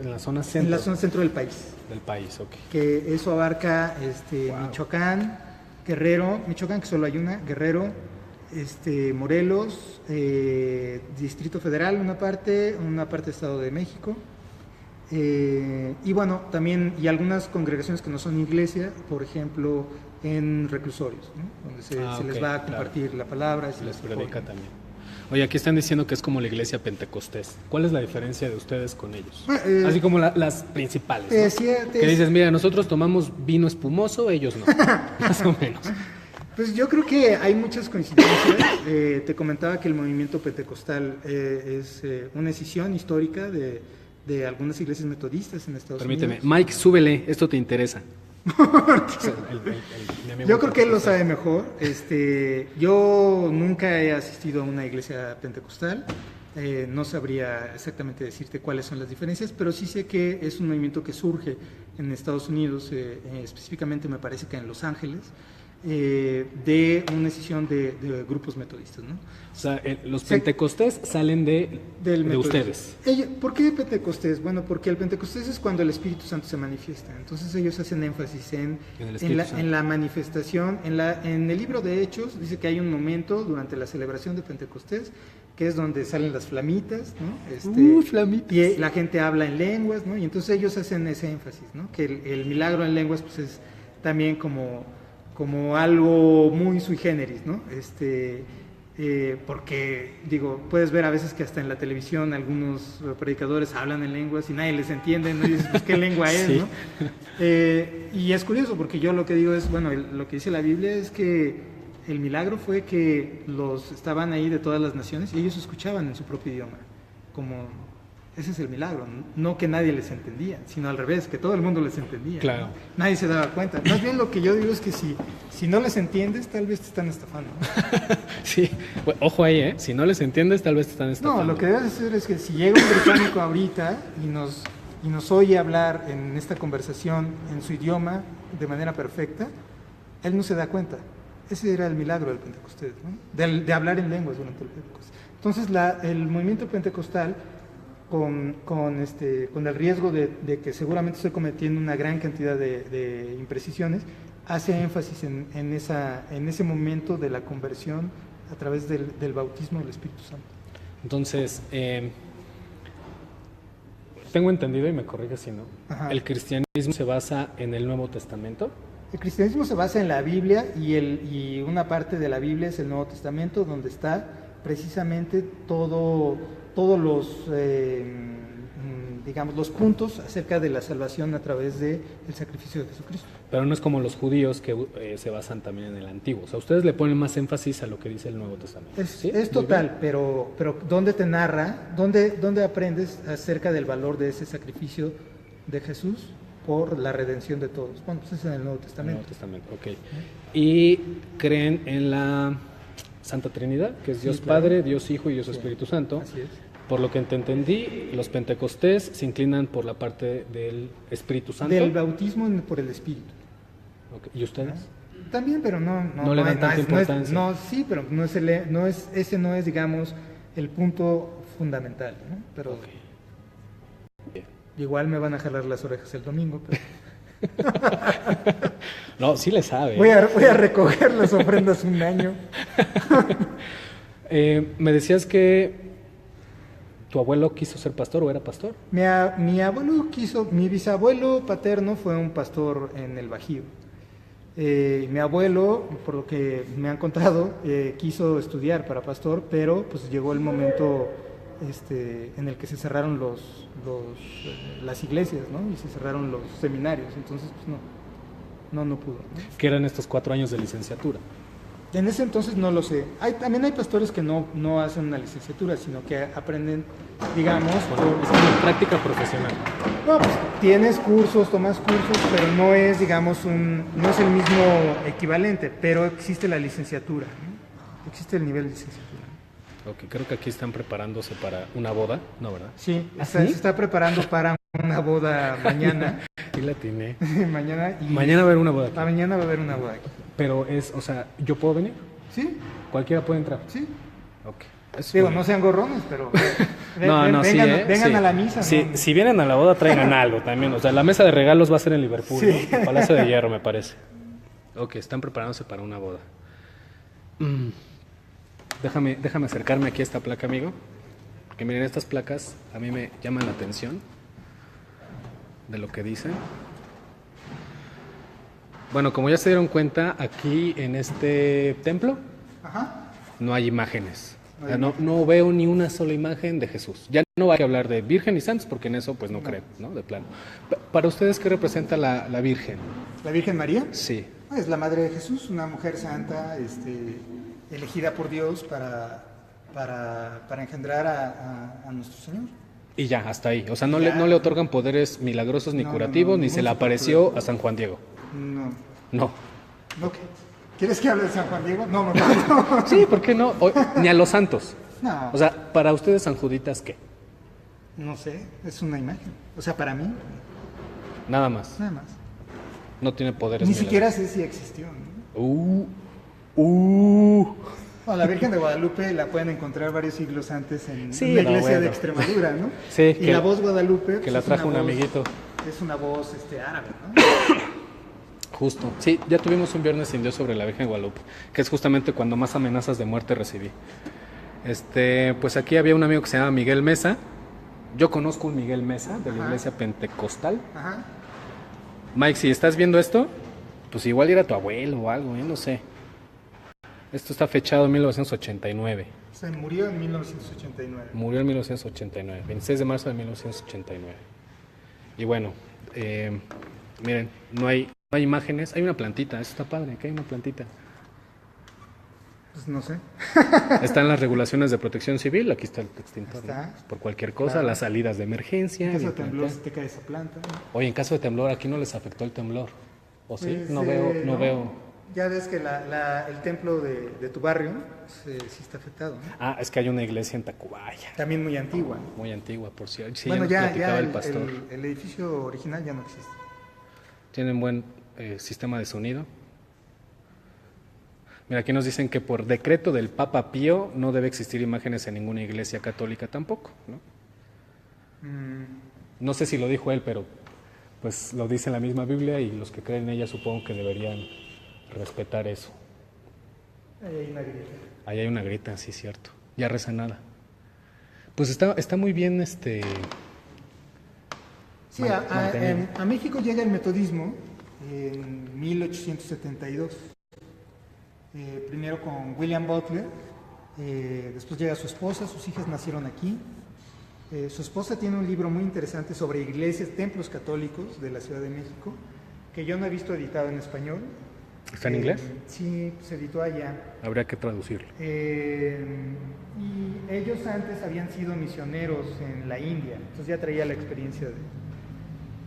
En la zona centro en la zona centro del país, del país, ok. que eso abarca Wow. Michoacán, Guerrero, Michoacán que solo hay una, Guerrero, Morelos, Distrito Federal, una parte de Estado de México, y bueno, también, y algunas congregaciones que no son iglesia, por ejemplo, en reclusorios, ¿no? Donde se les ok, va a compartir la palabra. Se les predica también. Oye, aquí están diciendo que es como la iglesia pentecostés. ¿Cuál es la diferencia de ustedes con ellos? Así como las principales, ¿no? Que dices, mira, nosotros tomamos vino espumoso, ellos no. Más o menos. Pues yo creo que hay muchas coincidencias. Te comentaba que el movimiento pentecostal es una escisión histórica de algunas iglesias metodistas en Estados Permíteme. Unidos. Mike, súbele, esto te interesa. Mi amigo Yo creo que él lo pentecostal. sabe mejor. Yo nunca he asistido a una iglesia pentecostal. No sabría exactamente decirte cuáles son las diferencias, pero sí sé que es un movimiento que surge en Estados Unidos, específicamente me parece que en Los Ángeles, de una escisión de grupos metodistas, ¿no? O sea, los pentecostés salen de Metodismo. ustedes. ¿Por qué Pentecostés? Bueno, porque el Pentecostés es cuando el Espíritu Santo se manifiesta. Entonces ellos hacen énfasis en la manifestación. En el libro de Hechos dice que hay un momento durante la celebración de Pentecostés que es donde salen las flamitas, ¿no? Flamitas. Y la gente habla en lenguas, ¿no? Y entonces ellos hacen ese énfasis, ¿no? Que el milagro en lenguas pues es también como algo muy sui generis, ¿no? Porque, digo, puedes ver a veces que hasta en la televisión algunos predicadores hablan en lenguas y nadie les entiende, ¿no? Y dices, pues, ¿qué lengua es, Sí. no? Y es curioso porque yo lo que digo es, bueno, lo que dice la Biblia es que el milagro fue que estaban ahí de todas las naciones y ellos escuchaban en su propio idioma, como... Ese es el milagro, no que nadie les entendía, sino al revés, que todo el mundo les entendía. Claro. ¿no? Nadie se daba cuenta. Más bien lo que yo digo es que si no les entiendes, tal vez te están estafando. ¿no? Sí, bueno, ojo ahí, ¿eh? Si no les entiendes, tal vez te están estafando. No, lo que debes hacer es que si llega un británico ahorita y nos y nos oye hablar en esta conversación en su idioma de manera perfecta, él no se da cuenta. Ese era el milagro del Pentecostés, ¿no? De hablar en lenguas durante el Pentecostés. Entonces, el movimiento pentecostal, con el riesgo de que seguramente estoy cometiendo una gran cantidad de imprecisiones, hace énfasis en ese momento de la conversión a través del bautismo del Espíritu Santo. Entonces, tengo entendido, y me corrige si no, Ajá. ¿el cristianismo se basa en el Nuevo Testamento? El cristianismo se basa en la Biblia y una parte de la Biblia es el Nuevo Testamento, donde está precisamente todos los, digamos, los puntos acerca de la salvación a través del sacrificio de Jesucristo. Pero no es como los judíos que se basan también en el Antiguo. O sea, ustedes le ponen más énfasis a lo que dice el Nuevo Testamento. ¿Sí? Es total, pero ¿dónde te narra, dónde aprendes acerca del valor de ese sacrificio de Jesús por la redención de todos? Bueno, pues es en el Nuevo Testamento. Nuevo Testamento, ok. Y creen en la Santa Trinidad, que es Dios Sí, claro. Padre, Dios Hijo y Dios Sí. Espíritu Santo. Así es. Por lo que te entendí, los pentecostés se inclinan por la parte del Espíritu Santo. Del bautismo por el Espíritu. Ok. ¿Y ustedes? También, pero no le dan tanta importancia. Sí, pero ese no es, digamos, el punto fundamental, ¿no? Pero Ok. Bien. igual me van a jalar las orejas el domingo, pero No, sí le sabe. voy a recoger las ofrendas un año. Me decías que tu abuelo quiso ser pastor o era pastor. Mi bisabuelo paterno fue un pastor en el Bajío. Mi abuelo, por lo que me han contado, quiso estudiar para pastor, pero pues llegó el momento en el que se cerraron las iglesias, ¿no? Y se cerraron los seminarios, entonces pues no pudo, ¿no? Que eran estos 4 años de licenciatura. En ese entonces no lo sé. También hay pastores que no hacen una licenciatura, sino que aprenden, digamos, Bueno, es una práctica profesional. no, pues tienes cursos, tomas cursos, pero no es, digamos, no es el mismo equivalente, pero existe la licenciatura, ¿no? Existe el nivel de licenciatura. Ok, creo que aquí están preparándose para una boda, ¿no, verdad? Sí, ¿Ah, se sí? está preparando para una boda mañana. Sí la atiné. Mañana Mañana va a haber una boda aquí. mañana va a haber una boda aquí. Pero o sea, ¿yo puedo venir? ¿Sí? ¿Cualquiera puede entrar? Sí. Ok. Eso Digo, es no sean gorrones, pero No, sí, vengan sí. a la misa. Sí, ¿no? si vienen a la boda, traigan algo también. O sea, la mesa de regalos va a ser en Liverpool, Sí. ¿no? El Palacio de Hierro, me parece. Ok, están preparándose para una boda. Déjame acercarme aquí a esta placa, amigo. Porque miren, estas placas a mí me llaman la atención de lo que dicen. Bueno, como ya se dieron cuenta, aquí en este templo Ajá. no hay imágenes. No O hay sea, no, imágenes. no veo ni una sola imagen de Jesús. Ya no hay que hablar de Virgen y Santos, porque en eso pues no creen, ¿no? De plano. Para ustedes, ¿qué representa la Virgen? ¿La Virgen María? Sí. Es la madre de Jesús, una mujer santa, elegida por Dios para engendrar a nuestro Señor. Y ya, hasta ahí. O sea, no Ya. le otorgan poderes milagrosos ni No, curativos, no, ni no se le se apareció procura. a San Juan Diego. No. No. ¿No qué? ¿Quieres que hable de San Juan Diego? No, no. Sí, ¿por qué no? Ni a los santos. No, O sea, para ustedes, San Juditas, ¿qué? no sé, es una imagen. O sea, para mí, Nada más. nada más. No tiene poderes Ni milagrosos. siquiera sé si existió, ¿no? No, la Virgen de Guadalupe la pueden encontrar varios siglos antes en Sí, una no, iglesia bueno. de Extremadura, ¿no? Sí, y que- la voz Guadalupe pues, que la es trajo una un voz- amiguito. Es una voz árabe, ¿no? Justo. Sí, ya tuvimos un viernes sin Dios sobre la Virgen de Guadalupe, que es justamente cuando más amenazas de muerte recibí. Pues aquí había un amigo que se llama Miguel Mesa. Yo conozco un Miguel Mesa de la Ajá. iglesia pentecostal. Ajá. Mike, si estás viendo esto, pues igual era tu abuelo o algo, no sé. Esto está fechado en 1989. Se murió en 1989. Murió en 1989, 26 de marzo de 1989. Y bueno, miren, no hay imágenes. Hay una plantita, eso está padre, aquí hay una plantita. Pues no sé. Están las regulaciones de protección civil, aquí está el extintor, Está. ¿no? Por cualquier cosa, Claro. las salidas de emergencia. En caso de bien temblor planteado. se te cae esa planta. ¿no? Oye, en caso de temblor, aquí no les afectó el temblor. ¿O sí? Pues, No veo, no no. veo. Ya ves que el templo de tu barrio sí está afectado, ¿no? Ah, es que hay una iglesia en Tacubaya, También muy antigua. muy antigua, por cierto. Sí, Bueno, nos ya platicaba el pastor. el edificio original ya no existe. Tienen buen sistema de sonido. Mira, aquí nos dicen que por decreto del Papa Pío no debe existir imágenes en ninguna iglesia católica tampoco, ¿no? No sé si lo dijo él, pero pues lo dice en la misma Biblia y los que creen en ella supongo que deberían respetar eso. Ahí hay una grieta. Ahí hay una grieta, sí, cierto. Ya reza nada. Pues está muy bien Sí, mantenido. a México llega el metodismo en 1872. Primero con William Butler, después llega su esposa, sus hijas nacieron aquí. Su esposa tiene un libro muy interesante sobre iglesias, templos católicos de la Ciudad de México, que yo no he visto editado en español. ¿Está en inglés? Sí, se editó allá. Habría que traducirlo. Y ellos antes habían sido misioneros en la India, entonces ya traía la experiencia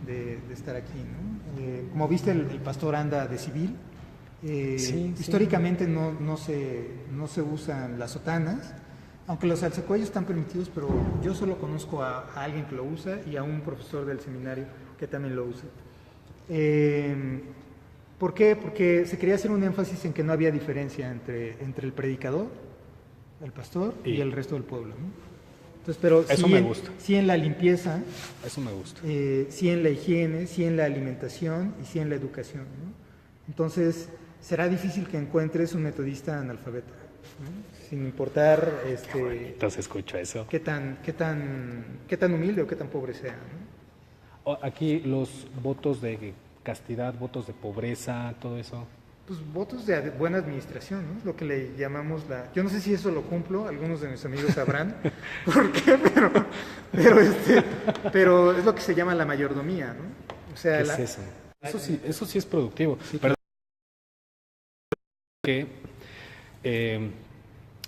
de estar aquí, ¿no? Como viste, el pastor anda de civil. Sí. Históricamente no se usan las sotanas, aunque los alzacuellos están permitidos, pero yo solo conozco a alguien que lo usa y a un profesor del seminario que también lo usa. ¿Por qué? Porque se quería hacer un énfasis en que no había diferencia entre el predicador, el pastor y el resto del pueblo, ¿no? Entonces, pero Eso me gusta. Sí en la limpieza, Eso me gusta. sí en la higiene, sí en la alimentación y sí en la educación, ¿no? Entonces, será difícil que encuentres un metodista analfabeta, ¿no? Sin importar Entonces escucho eso. qué tan humilde o qué tan pobre sea, ¿no? Aquí los votos de castidad, votos de pobreza, todo eso. Pues votos de buena administración, ¿no? Lo que le llamamos yo no sé si eso lo cumplo, algunos de mis amigos sabrán por qué, pero es lo que se llama la mayordomía, ¿no? O sea, ¿Qué es eso? Eso sí es productivo. Perdón, que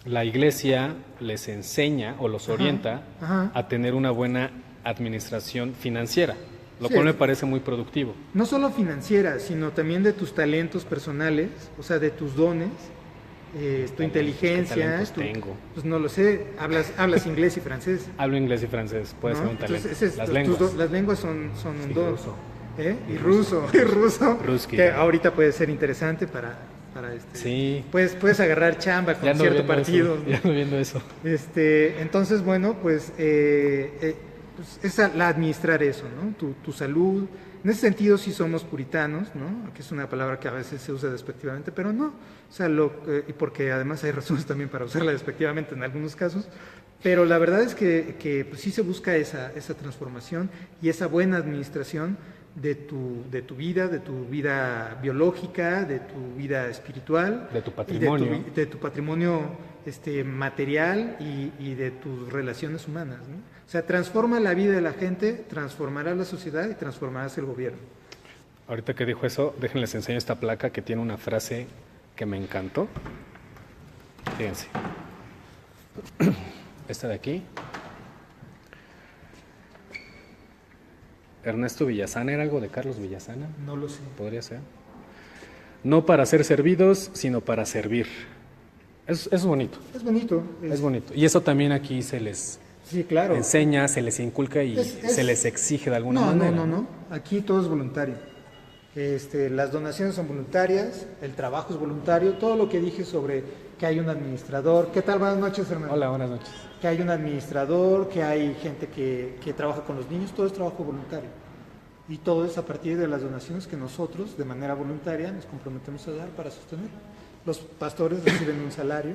la iglesia les enseña o los orienta ajá. a tener una buena administración financiera, lo Sí. cual me parece muy productivo. No solo financiera, sino también de tus talentos personales, o sea, de tus dones, tu inteligencia. ¿Qué talentos tengo? Pues no lo sé, hablas inglés y francés. Hablo inglés y francés, puede ¿no? ser un talento. Entonces, Las lenguas. las lenguas son un Y don. ruso. Y ruso. Y ruso. Ruski. Que ahorita puede ser interesante para Sí. Puedes agarrar chamba Ya con ando cierto viendo partido. eso, ¿no? ya ando viendo eso. Entonces, bueno, pues es la administrar eso, ¿no? Tu salud. En ese sentido sí somos puritanos, ¿no? Que es una palabra que a veces se usa despectivamente, pero no. O sea, y porque además hay razones también para usarla despectivamente en algunos casos. Pero la verdad es que pues sí se busca esa transformación y esa buena administración de tu vida biológica, de tu vida espiritual, De tu patrimonio. y de tu patrimonio material y de tus relaciones humanas, ¿no? O sea, transforma la vida de la gente, transformará la sociedad y transformarás el gobierno. Ahorita que dijo eso, déjenles enseño esta placa que tiene una frase que me encantó. Fíjense. Esta de aquí. Ernesto Villasana, ¿era algo de Carlos Villasana? No lo sé. Podría ser. No para ser servidos, sino para servir. Es bonito, Es bonito. es bonito. Y eso también aquí se les Sí, claro. enseña, se les inculca y se les exige de alguna manera. No. Aquí todo es voluntario. Las donaciones son voluntarias, el trabajo es voluntario, todo lo que dije sobre que hay un administrador. ¿Qué tal? Buenas noches, hermano. Hola, buenas noches. Que hay un administrador, que hay gente que trabaja con los niños, todo es trabajo voluntario. Y todo es a partir de las donaciones que nosotros, de manera voluntaria, nos comprometemos a dar para sostener. Los pastores reciben un salario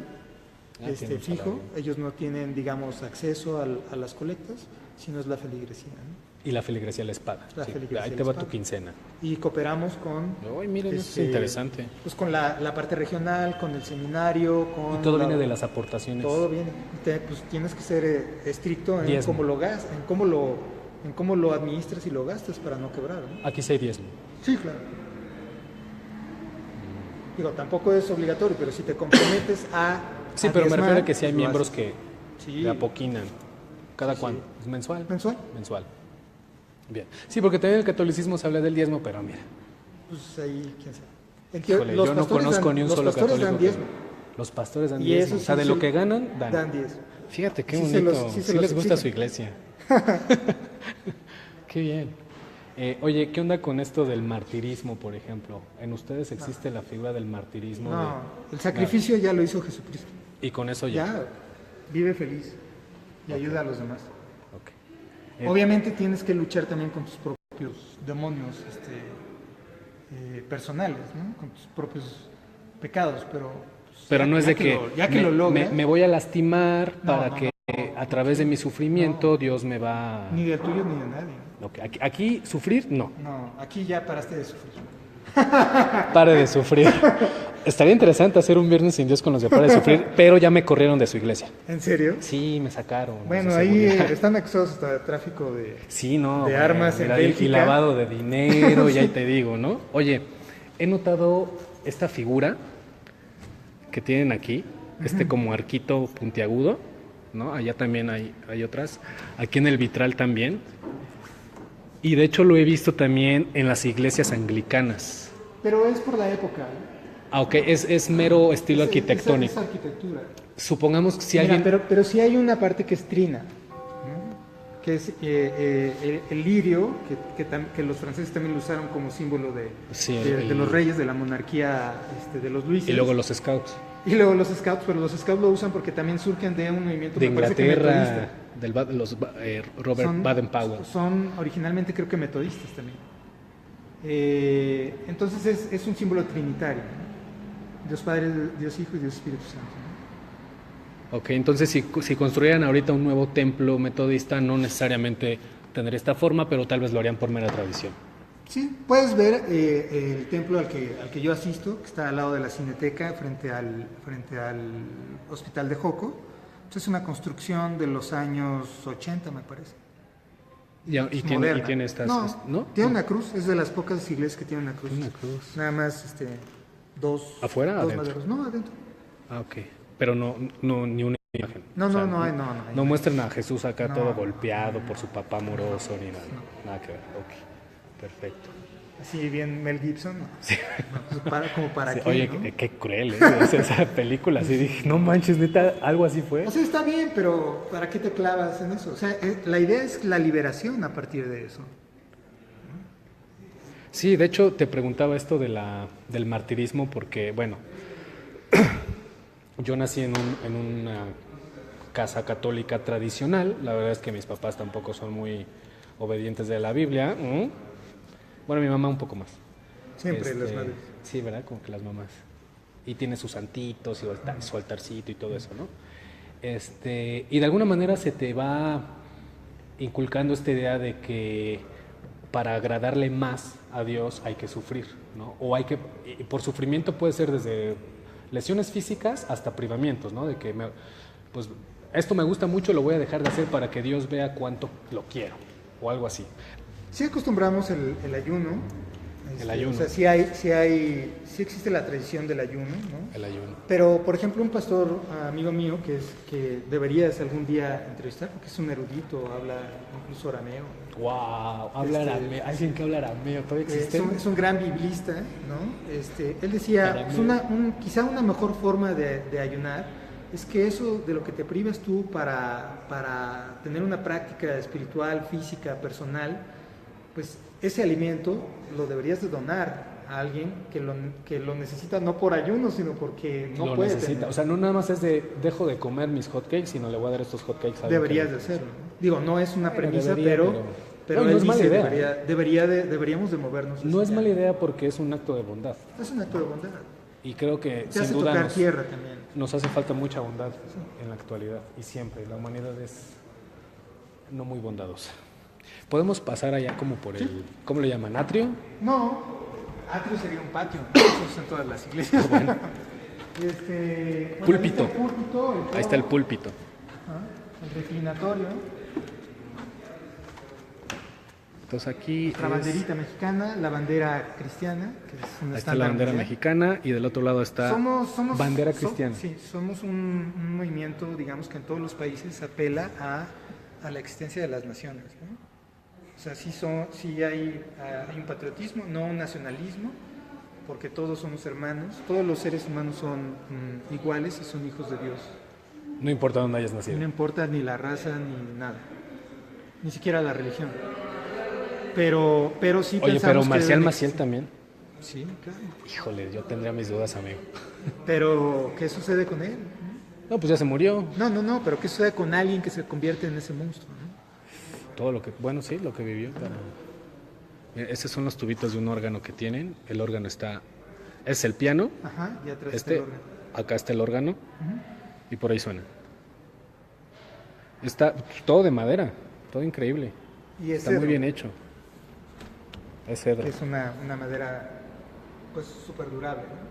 Tienen un fijo, salario. ellos no tienen, digamos, acceso a las colectas, sino es la feligresía, ¿no? Y la feligresía les paga. La Sí, feligresía ahí te les va paga. tu quincena. Y cooperamos con... Ay, miren, eso es interesante. Pues con la parte regional, con el seminario, con... Y todo viene de las aportaciones. Todo viene. Pues tienes que ser estricto en Diezmo. cómo lo gastas, en cómo lo administras y lo gastas para no quebrar, ¿no? Aquí sí hay diezmo. Sí, claro. Digo, tampoco es obligatorio, pero si te comprometes Sí, a pero me diezmar, refiero a que sí hay pues lo miembros haces. que Sí. le apoquinan. ¿Cada Sí, cuándo? sí. ¿Es mensual? ¿Mensual? Mensual. Bien. Sí, porque también en el catolicismo se habla del diezmo, pero mira, Pues ahí, quién sabe. Híjole, los yo no pastores conozco dan- ni un los solo pastores católico. dan diezmo. Los pastores dan Y diezmo. eso O sea, sí de se- lo que ganan, dan. Dan 10. Fíjate, qué Sí se bonito. los- sí Sí, se los les gusta exigen. su iglesia. Qué bien. Oye, ¿qué onda con esto del martirismo, por ejemplo? ¿En ustedes existe la figura del martirismo? No, el sacrificio ya lo hizo Jesucristo. Y con eso ya. Ya, vive feliz y ayuda a los demás. Ok. Obviamente tienes que luchar también con tus propios demonios personales, ¿no? Con tus propios pecados, pero... pues, Pero ya- no es ya de que ya que lo logras, me voy a lastimar No, para no, que a través de mi sufrimiento Dios me va... ni del tuyo ni de nadie. Ok, aquí sufrir, no. No, aquí ya paraste de sufrir. Pare de sufrir. Estaría interesante hacer un viernes sin Dios con los de Pare de Sufrir, pero ya me corrieron de su iglesia. ¿En serio? Sí, me sacaron. Bueno, de ahí seguridad. están acusados hasta de tráfico de... Sí, no. de bueno, armas en mira, y Bélgica. lavado de dinero, y ahí te digo, ¿no? Oye, he notado esta figura que tienen aquí, como arquito puntiagudo, ¿no? Allá también hay otras. Aquí en el vitral también. Y de hecho lo he visto también en las iglesias anglicanas. Pero es por la época. Ah, ok, es mero estilo arquitectónico. Es arquitectura. Supongamos que si Mira, alguien... pero sí hay una parte que es trina, ¿no? Que es el lirio, que los franceses también lo usaron como símbolo Sí, de los reyes de la monarquía de los Luises. Y luego los scouts. Y luego los scouts, pero los scouts lo usan porque también surgen de un movimiento De me parece que Inglaterra, metodista. Robert Son- Baden-Powell. Son originalmente creo que metodistas también. Entonces es un símbolo trinitario, ¿no? Dios Padre, Dios Hijo y Dios Espíritu Santo, ¿no? Ok, entonces si construyeran ahorita un nuevo templo metodista, no necesariamente tendría esta forma, pero tal vez lo harían por mera tradición. Sí, puedes ver el templo al que yo asisto, que está al lado de la Cineteca, frente al Hospital de Joco. Entonces, es una construcción de los años 80, me parece. Y Es tiene, moderna. y tiene estas... No, tiene una cruz, es de las pocas iglesias que tiene una cruz. Una cruz. Nada más dos... ¿Afuera o dos adentro? maderos. No, adentro. Ah, ok. Pero no ni una imagen. No, O sea, no hay. No muestran a Jesús acá No. todo golpeado por su papá amoroso ni nada. Nada que ver. Ok. Perfecto. Así bien Mel Gibson. No. No, pues, como para Sí, qué, oye, ¿no? qué cruel, ¿eh? Esa película. Así dije, no manches, neta, algo así fue. O sea, está bien, pero ¿para qué te clavas en eso? O sea, la idea es la liberación a partir de eso. Sí, de hecho te preguntaba esto del martirismo porque, bueno, yo nací en una casa católica tradicional. La verdad es que mis papás tampoco son muy obedientes de la Biblia. Bueno, mi mamá un poco más. Siempre las madres. Sí, ¿verdad? Como que las mamás. Y tiene sus santitos y su altarcito y todo eso, ¿no? Y de alguna manera se te va inculcando esta idea de que para agradarle más a Dios hay que sufrir, ¿no? Y por sufrimiento puede ser desde lesiones físicas hasta privamientos, ¿no? De que, pues, esto me gusta mucho, lo voy a dejar de hacer para que Dios vea cuánto lo quiero, o algo así. Sí acostumbramos el ayuno. El ayuno. O sea, sí existe la tradición del ayuno, ¿no? El ayuno. Pero, por ejemplo, un pastor amigo mío que deberías algún día entrevistar, porque es un erudito, habla incluso arameo. Wow, habla arameo. Alguien que habla arameo, ¿todavía existe? Es un gran biblista, ¿no? Él decía, Arameo. quizá una mejor forma de ayunar es que eso de lo que te privas tú para tener una práctica espiritual, física, personal, pues ese alimento lo deberías de donar a alguien que lo necesita no por ayuno, sino porque no lo puede necesita. tener. O sea, no nada más es de dejo de comer mis hotcakes, sino le voy a dar estos hotcakes a alguien Deberías que de lo hacerlo, ¿no? Digo, no es una Bueno, premisa, debería, pero no, él no es mala dice, idea. deberíamos de movernos. No hacia es allá. mala idea porque es un acto de bondad. Es un acto de bondad. Y creo que Te sin hace duda tocar tierra también. nos hace falta mucha bondad en la actualidad y siempre. La humanidad es no muy bondadosa. Podemos pasar allá como por el, ¿cómo le llaman? ¿Atrio? No, atrio sería un patio, eso es en todas las iglesias. Bueno. Púlpito. Ahí está el púlpito. púlpito. El reclinatorio, Entonces aquí la banderita mexicana, la bandera cristiana, que es un ahí está estándar la bandera mundial. mexicana y del otro lado está bandera cristiana. Sí, somos un movimiento, digamos, que en todos los países apela a la existencia de las naciones, ¿no? O sea, sí hay un patriotismo, no un nacionalismo, porque todos somos hermanos, todos los seres humanos son iguales y son hijos de Dios. No importa dónde hayas No nacido. importa ni la raza ni nada, ni siquiera la religión. Pero sí Oye, pensamos pero que Marcial deben Maciel existir. también. Sí, claro. Híjole, yo tendría mis dudas, amigo. Pero ¿qué sucede con él? No, pues ya se murió. No, pero ¿qué sucede con alguien que se convierte en ese monstruo? ¿No? Todo lo que, bueno, sí, lo que vivió. Mira, estos son los tubitos de un órgano que tienen. El órgano está, es el piano. Ajá, y atrás está el Este, órgano. acá está el órgano y por ahí suena. Está todo de madera, todo increíble. Y es Está muy cedro, bien hecho. Es cedro. que es una madera pues súper durable. ¿no?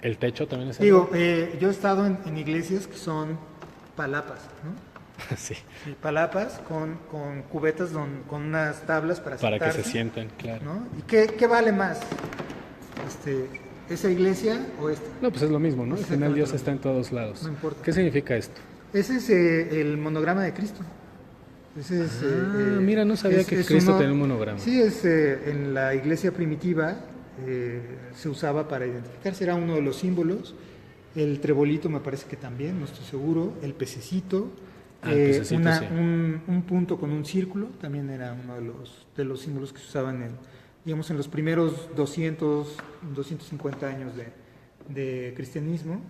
El techo también es Digo, cedro. yo he estado en iglesias que son palapas, ¿no? Sí, Sí, palapas con cubetas con unas tablas para para que se sentarse, sientan, claro. ¿no? ¿Y qué vale más? ¿Esa iglesia o esta? No, pues es lo mismo, ¿no? Al final Exactamente Dios lo está en todos lados. No importa. ¿Qué significa esto? Ese es el monograma de Cristo. Ese es, Mira, no sabía que Cristo tenía un monograma. Sí, en la iglesia primitiva se usaba para identificarse, era uno de los símbolos. El trebolito me parece que también, no estoy seguro. El pececito, El pececito, sí. un punto con un círculo, también era uno de los símbolos que se usaban digamos, en los primeros 250 años de cristianismo,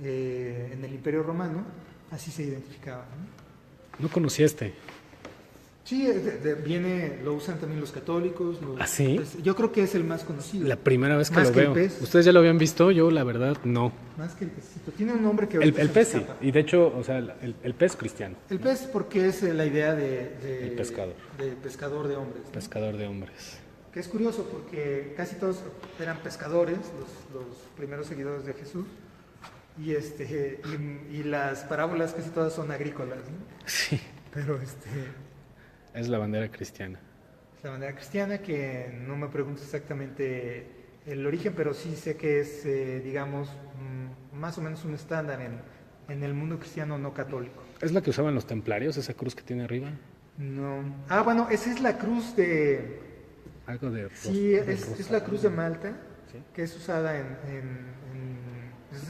en el Imperio Romano, así se identificaba. ¿no? No conocía este. Sí, lo usan también los católicos. ¿Ah, sí? Yo creo que es el más conocido. La primera vez que Más lo que el veo. pez. ¿Ustedes ya lo habían visto? Yo, la verdad, no. Más que el pececito. Tiene un nombre que El ahorita se me pez sí. escapa. Y de hecho, o sea, el pez cristiano. El pez porque es la idea El pescador. de pescador de hombres. ¿no? Pescador de hombres. Que es curioso porque casi todos eran pescadores, los primeros seguidores de Jesús. Y las parábolas casi todas son agrícolas. ¿no? Sí. Pero Es la bandera cristiana. la bandera cristiana, que no me pregunto exactamente el origen, pero sí sé que es, digamos, más o menos un estándar en el mundo cristiano no católico. ¿Es la que usaban los templarios, esa cruz que tiene arriba? No. Ah, bueno, esa es la cruz de... Algo de Sí, de es la cruz de Malta, ¿Sí? que es usada es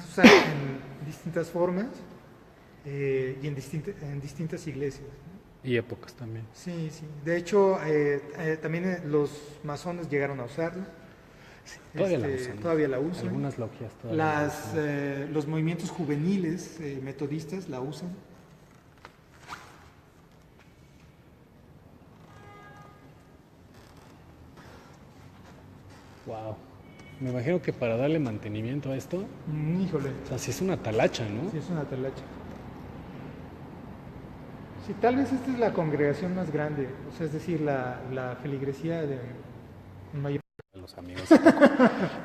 usada en distintas formas y en distintas iglesias. ¿no? Y épocas también. Sí, sí. De hecho, también los masones llegaron a usarla. Todavía la usan. Todavía la usan. Algunas logias todavía la usan. Los movimientos juveniles metodistas la usan. Wow. Me imagino que para darle mantenimiento a esto, Híjole, o sea, sí es una talacha, ¿no? sí es una talacha. Sí, tal vez esta es la congregación más grande, o sea, es decir, la feligresía de mayor. Los amigos.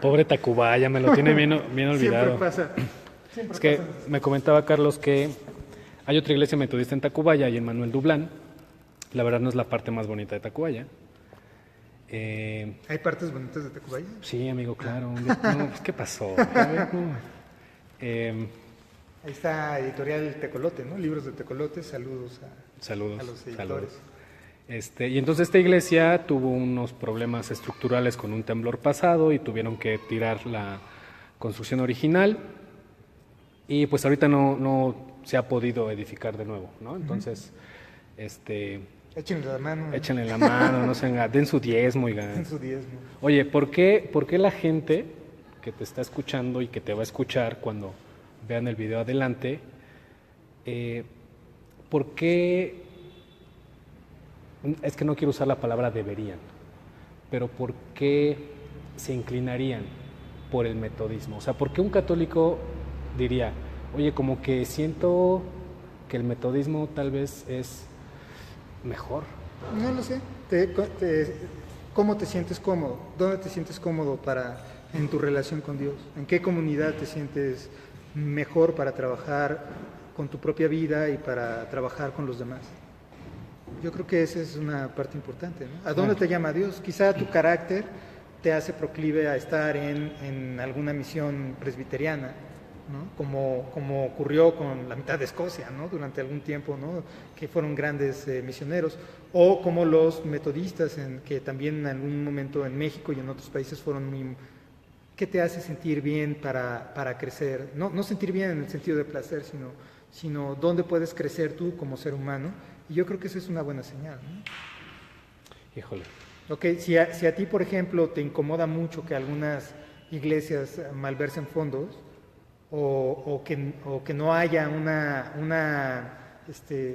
Pobre Tacubaya, me lo tiene bien olvidado. Siempre pasa. Siempre Es que pasa. me comentaba Carlos que hay otra iglesia metodista en Tacubaya y en Manuel Dublán. La verdad no es la parte más bonita de Tacubaya. ¿Hay partes bonitas de Tacubaya? Sí, amigo, claro. No, pues, ¿qué pasó? A ver, no. Ahí está Editorial Tecolote, ¿no? Libros de Tecolote, saludos Saludos. a los saludos. editores. Y entonces esta iglesia tuvo unos problemas estructurales con un temblor pasado y tuvieron que tirar la construcción original y pues ahorita no se ha podido edificar de nuevo, ¿no? Entonces, Échenle la mano échenle la mano, no se den su diezmo, en oigan. su diezmo. Oye, ¿por qué la gente que te está escuchando y que te va a escuchar cuando vean el video adelante, por qué, es que no quiero usar la palabra deberían, pero por qué se inclinarían por el metodismo? O sea, ¿por qué un católico diría, oye, como que siento que el metodismo tal vez es mejor? No lo sé. ¿Cómo te sientes cómodo? ¿Dónde te sientes cómodo en tu relación con Dios? ¿En qué comunidad te sientes mejor para trabajar con tu propia vida y para trabajar con los demás? Yo creo que esa es una parte importante, ¿no? ¿A dónde te llama Dios? Quizá tu carácter te hace proclive a estar en alguna misión presbiteriana ¿no? Como ocurrió con la mitad de Escocia, ¿no? Durante algún tiempo, ¿no? Que fueron grandes misioneros, o como los metodistas, que también en algún momento en México y en otros países fueron muy... ¿Qué te hace sentir bien para crecer? No sentir bien en el sentido de placer, sino dónde puedes crecer tú como ser humano. Y yo creo que esa es una buena señal, ¿no? Híjole. Ok, si a ti, por ejemplo, te incomoda mucho que algunas iglesias malversen fondos o que no haya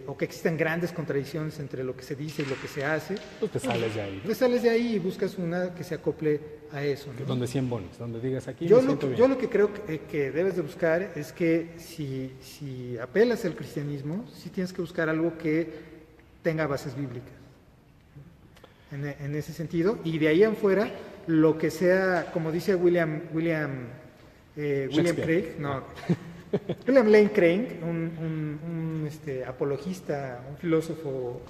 o que existan grandes contradicciones entre lo que se dice y lo que se hace, Pues te sales de ahí. te sales de ahí y buscas una que se acople a eso, ¿no? Donde 100 bonos, donde digas aquí Yo me lo, siento que, bien. yo lo que creo que debes de buscar es que si apelas al cristianismo, sí tienes que buscar algo que tenga bases bíblicas. En ese sentido, y de ahí en fuera, lo que sea, como dice William Craig, William Lane Craig, un apologista, un filósofo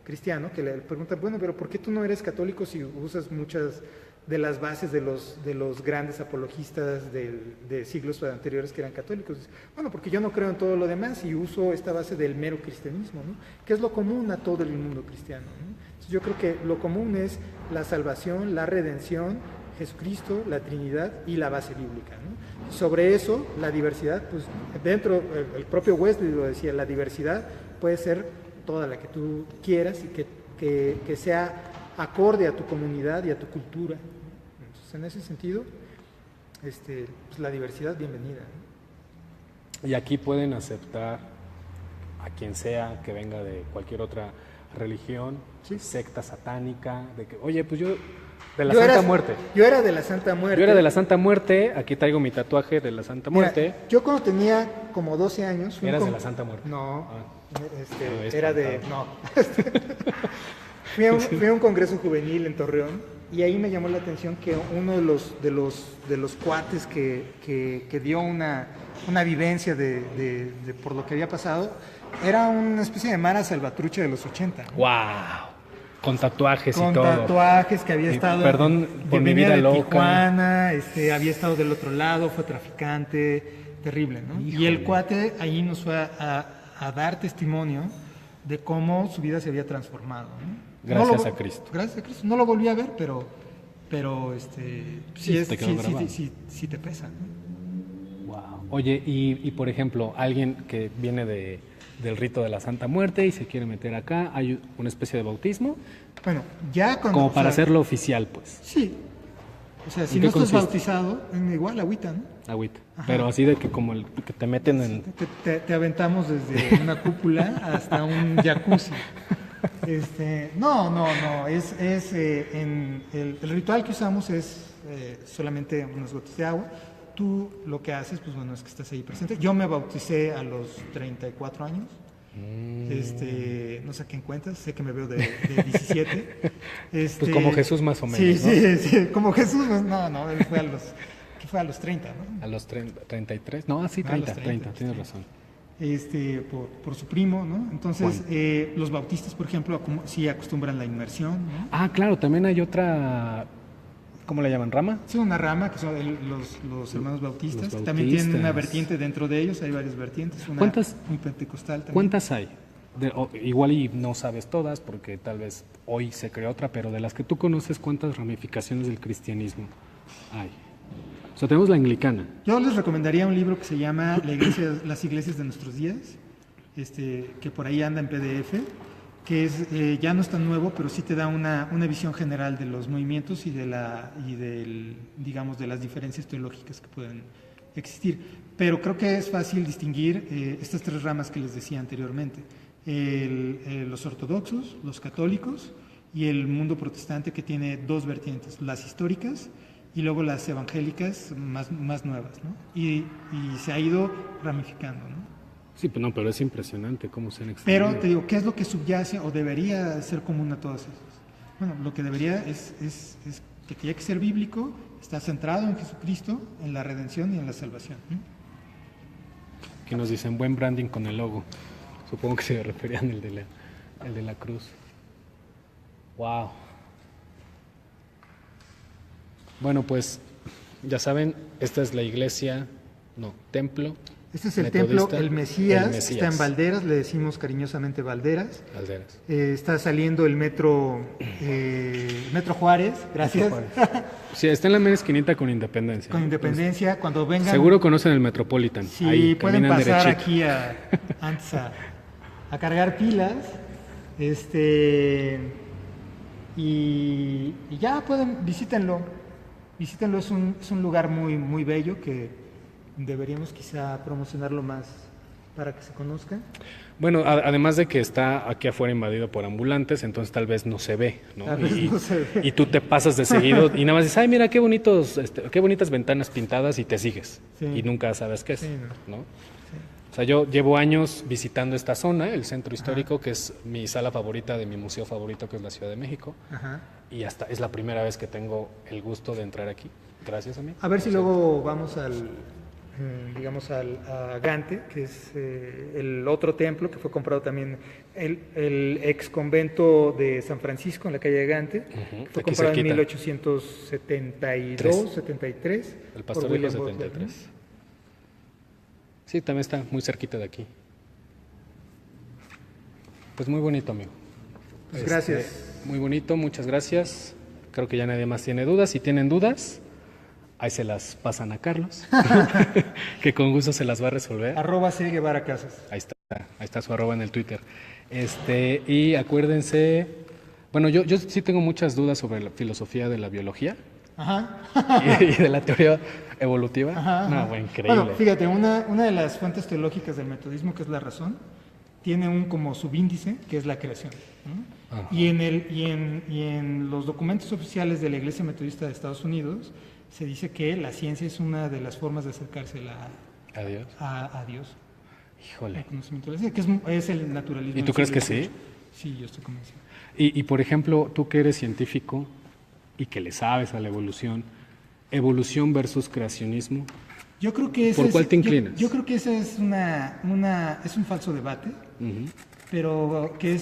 cristiano, que le pregunta, bueno, pero ¿por qué tú no eres católico si usas muchas de las bases de los grandes apologistas de siglos anteriores que eran católicos? Dice, bueno, porque yo no creo en todo lo demás y uso esta base del mero cristianismo, ¿no? Que es lo común a todo el mundo cristiano, ¿no? Entonces yo creo que lo común es la salvación, la redención, Jesucristo, la Trinidad y la base bíblica, ¿no? Sobre eso, la diversidad, pues dentro, el propio Wesley lo decía, la diversidad puede ser toda la que tú quieras y que sea acorde a tu comunidad y a tu cultura. Entonces, en ese sentido, pues la diversidad, bienvenida, ¿no? Y aquí pueden aceptar a quien sea que venga de cualquier otra religión, Sí. secta satánica, de que, oye, pues yo de la Yo Santa era- Muerte. Yo era de la Santa Muerte. Yo era de la Santa Muerte, aquí traigo mi tatuaje de la Santa Mira, Muerte. yo cuando tenía como 12 años... fui ¿Eras un de con- la Santa Muerte? No, No, era espantado. Fui a un congreso juvenil en Torreón y ahí me llamó la atención que uno de los cuates que dio una vivencia por lo que había pasado era una especie de Mara Salvatrucha de los 80, ¿no? ¡Wow! Con tatuajes Con y todo. tatuajes, que había Y estado perdón por mi venía vida de loca. Tijuana, había estado del otro lado, fue traficante, terrible, ¿no? Y el Híjole. cuate ahí nos fue a dar testimonio de cómo su vida se había transformado, ¿no? Gracias a Cristo. Gracias a Cristo. No lo volví a ver, pero Sí, te quedó grabado. sí te pesa, ¿no? Wow. Oye, y por ejemplo, alguien que viene del rito de la Santa Muerte y se quiere meter acá, hay una especie de bautismo, Bueno, ya cuando... como o para sea, hacerlo oficial, pues. Sí. O sea, si ¿En no qué estás consiste? bautizado, igual agüita, ¿no? Agüita. Ajá. Pero así de que como el que te meten en... Te aventamos desde una cúpula hasta un jacuzzi. No, el ritual que usamos es solamente unos gotas de agua. Tú lo que haces, pues bueno, es que estás ahí presente. Yo me bauticé a los 34 años. No sé qué cuentas, sé que me veo de 17. Pues como Jesús más o menos, Sí, ¿no? sí, como Jesús, no, él fue a los 30, ¿no? A los 33. No, sí, A los 30, 30, tienes sí. razón. Por su primo, ¿no? Entonces, Juan. los bautistas, por ejemplo, sí acostumbran la inmersión, ¿no? Ah, claro, también hay otra... ¿Cómo le llaman? ¿Rama? Sí, una rama que son los hermanos bautistas, Los que también tienen una bautistas. vertiente dentro de ellos, hay varias vertientes, una ¿Cuántas- muy pentecostal también. ¿Cuántas hay? Igual y no sabes todas, porque tal vez hoy se creó otra, pero de las que tú conoces, ¿cuántas ramificaciones del cristianismo hay? O sea, tenemos la anglicana. Yo les recomendaría un libro que se llama Las iglesias de nuestros días, que por ahí anda en PDF, que ya no es tan nuevo, pero sí te da una visión general de los movimientos digamos, de las diferencias teológicas que pueden existir. Pero creo que es fácil distinguir estas tres ramas que les decía anteriormente: los ortodoxos, los católicos y el mundo protestante, que tiene dos vertientes, las históricas y luego las evangélicas más nuevas, ¿no? Y se ha ido ramificando, ¿no? Sí, pues no, pero es impresionante cómo se han extendido. Pero te digo, ¿qué es lo que subyace o debería ser común a todas esas? Bueno, lo que debería es que tiene que ser bíblico, está centrado en Jesucristo, en la redención y en la salvación, ¿no? Aquí nos dicen buen branding con el logo. Supongo que se referían el de la cruz. Wow. Bueno, pues ya saben, esta es la iglesia No, templo. Este es el Metodista, templo El Mesías, El Mesías. está en Valderas, le decimos cariñosamente Valderas. Valderas. Está saliendo el Metro Juárez, gracias. Juárez. Sí, está en la mera esquinita con Independencia. Con Independencia, cuando vengan. Seguro conocen el Metropolitan. Sí, Ahí, pueden caminan pasar derechito. aquí antes a cargar pilas. Y ya pueden, visítenlo. Visítenlo, es un lugar muy, muy bello que deberíamos quizá promocionarlo más para que se conozca. Bueno, además de que está aquí afuera invadido por ambulantes, entonces tal vez no se ve, ¿no? Tal vez no se ve. Y tú te pasas de seguido y nada más dices, ay, mira qué bonitos, qué bonitas ventanas pintadas y te sigues. Sí. Y nunca sabes qué es, Sí, ¿no? Sí. O sea, yo llevo años visitando esta zona, el centro histórico, que es mi sala favorita de mi museo favorito, que es la Ciudad de México. Ajá. Y hasta es la primera vez que tengo el gusto de entrar aquí. Gracias a mí. A ver si luego vamos digamos a Gante, que es el otro templo que fue comprado también, el ex convento de San Francisco en la calle de Gante, que fue Aquí comprado en cerquita. 1872, 73. El por Pastor William Hijo Butler, 73. Sí, también está muy cerquita de aquí. Pues muy bonito, amigo. Pues gracias. Muy bonito, muchas gracias. Creo que ya nadie más tiene dudas. Si tienen dudas, ahí se las pasan a Carlos, que con gusto se las va a resolver. @C. Guevara Casas. Ahí está su arroba en el Twitter. Y acuérdense, bueno, yo sí tengo muchas dudas sobre la filosofía de la biología Ajá. y de la teoría evolutiva. Ajá, No, ajá. bueno, increíble. Bueno, fíjate, una de las fuentes teológicas del metodismo, que es la razón, tiene un como subíndice, que es la creación, ¿no? Ajá. Y en los documentos oficiales de la Iglesia Metodista de Estados Unidos se dice que la ciencia es una de las formas de acercarse Adiós. a Dios, Híjole. el conocimiento de la ciencia, que es el naturalismo. ¿Y tú del crees que siglo sí? XVIII. Sí, yo estoy convencido. Y por ejemplo, tú que eres científico y que le sabes a la evolución versus creacionismo, Yo creo que ¿por cuál te inclinas? Yo creo que ese es es un falso debate, pero que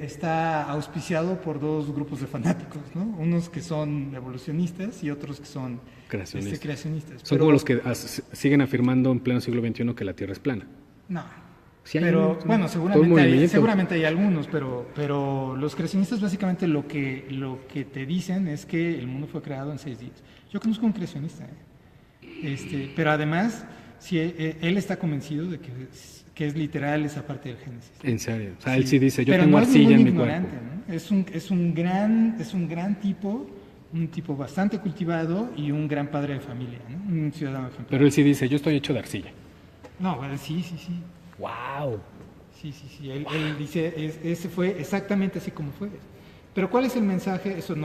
está auspiciado por dos grupos de fanáticos, ¿no? Unos que son evolucionistas y otros que son creacionistas. son como los que siguen afirmando en pleno siglo XXI que la Tierra es plana. No. Sí hay Pero un- bueno, todo un movimiento. seguramente hay algunos, pero los creacionistas básicamente lo que te dicen es que el mundo fue creado en 6 días. Yo conozco un creacionista, pero además sí, él está convencido de que es literal esa parte del Génesis. En serio. O sea, él sí dice, yo Pero tengo no es arcilla ningún en mi ignorante, cuerpo. ¿no? Es un gran tipo, un tipo bastante cultivado y un gran padre de familia, ¿no? Un ciudadano ejemplar. Pero él sí dice, yo estoy hecho de arcilla. No, bueno, sí. ¡Wow! Sí. Él dice, ese fue exactamente así como fue. Pero ¿cuál es el mensaje? Eso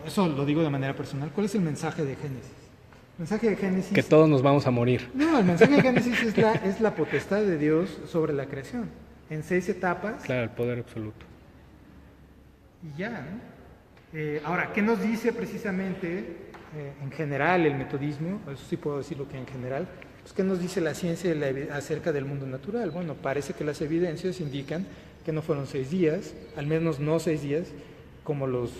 eso lo digo de manera personal. ¿Cuál es el mensaje de Génesis? El mensaje de Génesis... Que todos nos vamos a morir. No, el mensaje de Génesis es la potestad de Dios sobre la creación. En 6 etapas. Claro, el poder absoluto. Y ya, ¿no? Ahora, ¿qué nos dice precisamente en general el metodismo? Eso sí puedo decirlo que en general. Pues, ¿qué nos dice la ciencia acerca del mundo natural? Bueno, parece que las evidencias indican que no fueron 6 días, al menos no 6 días como los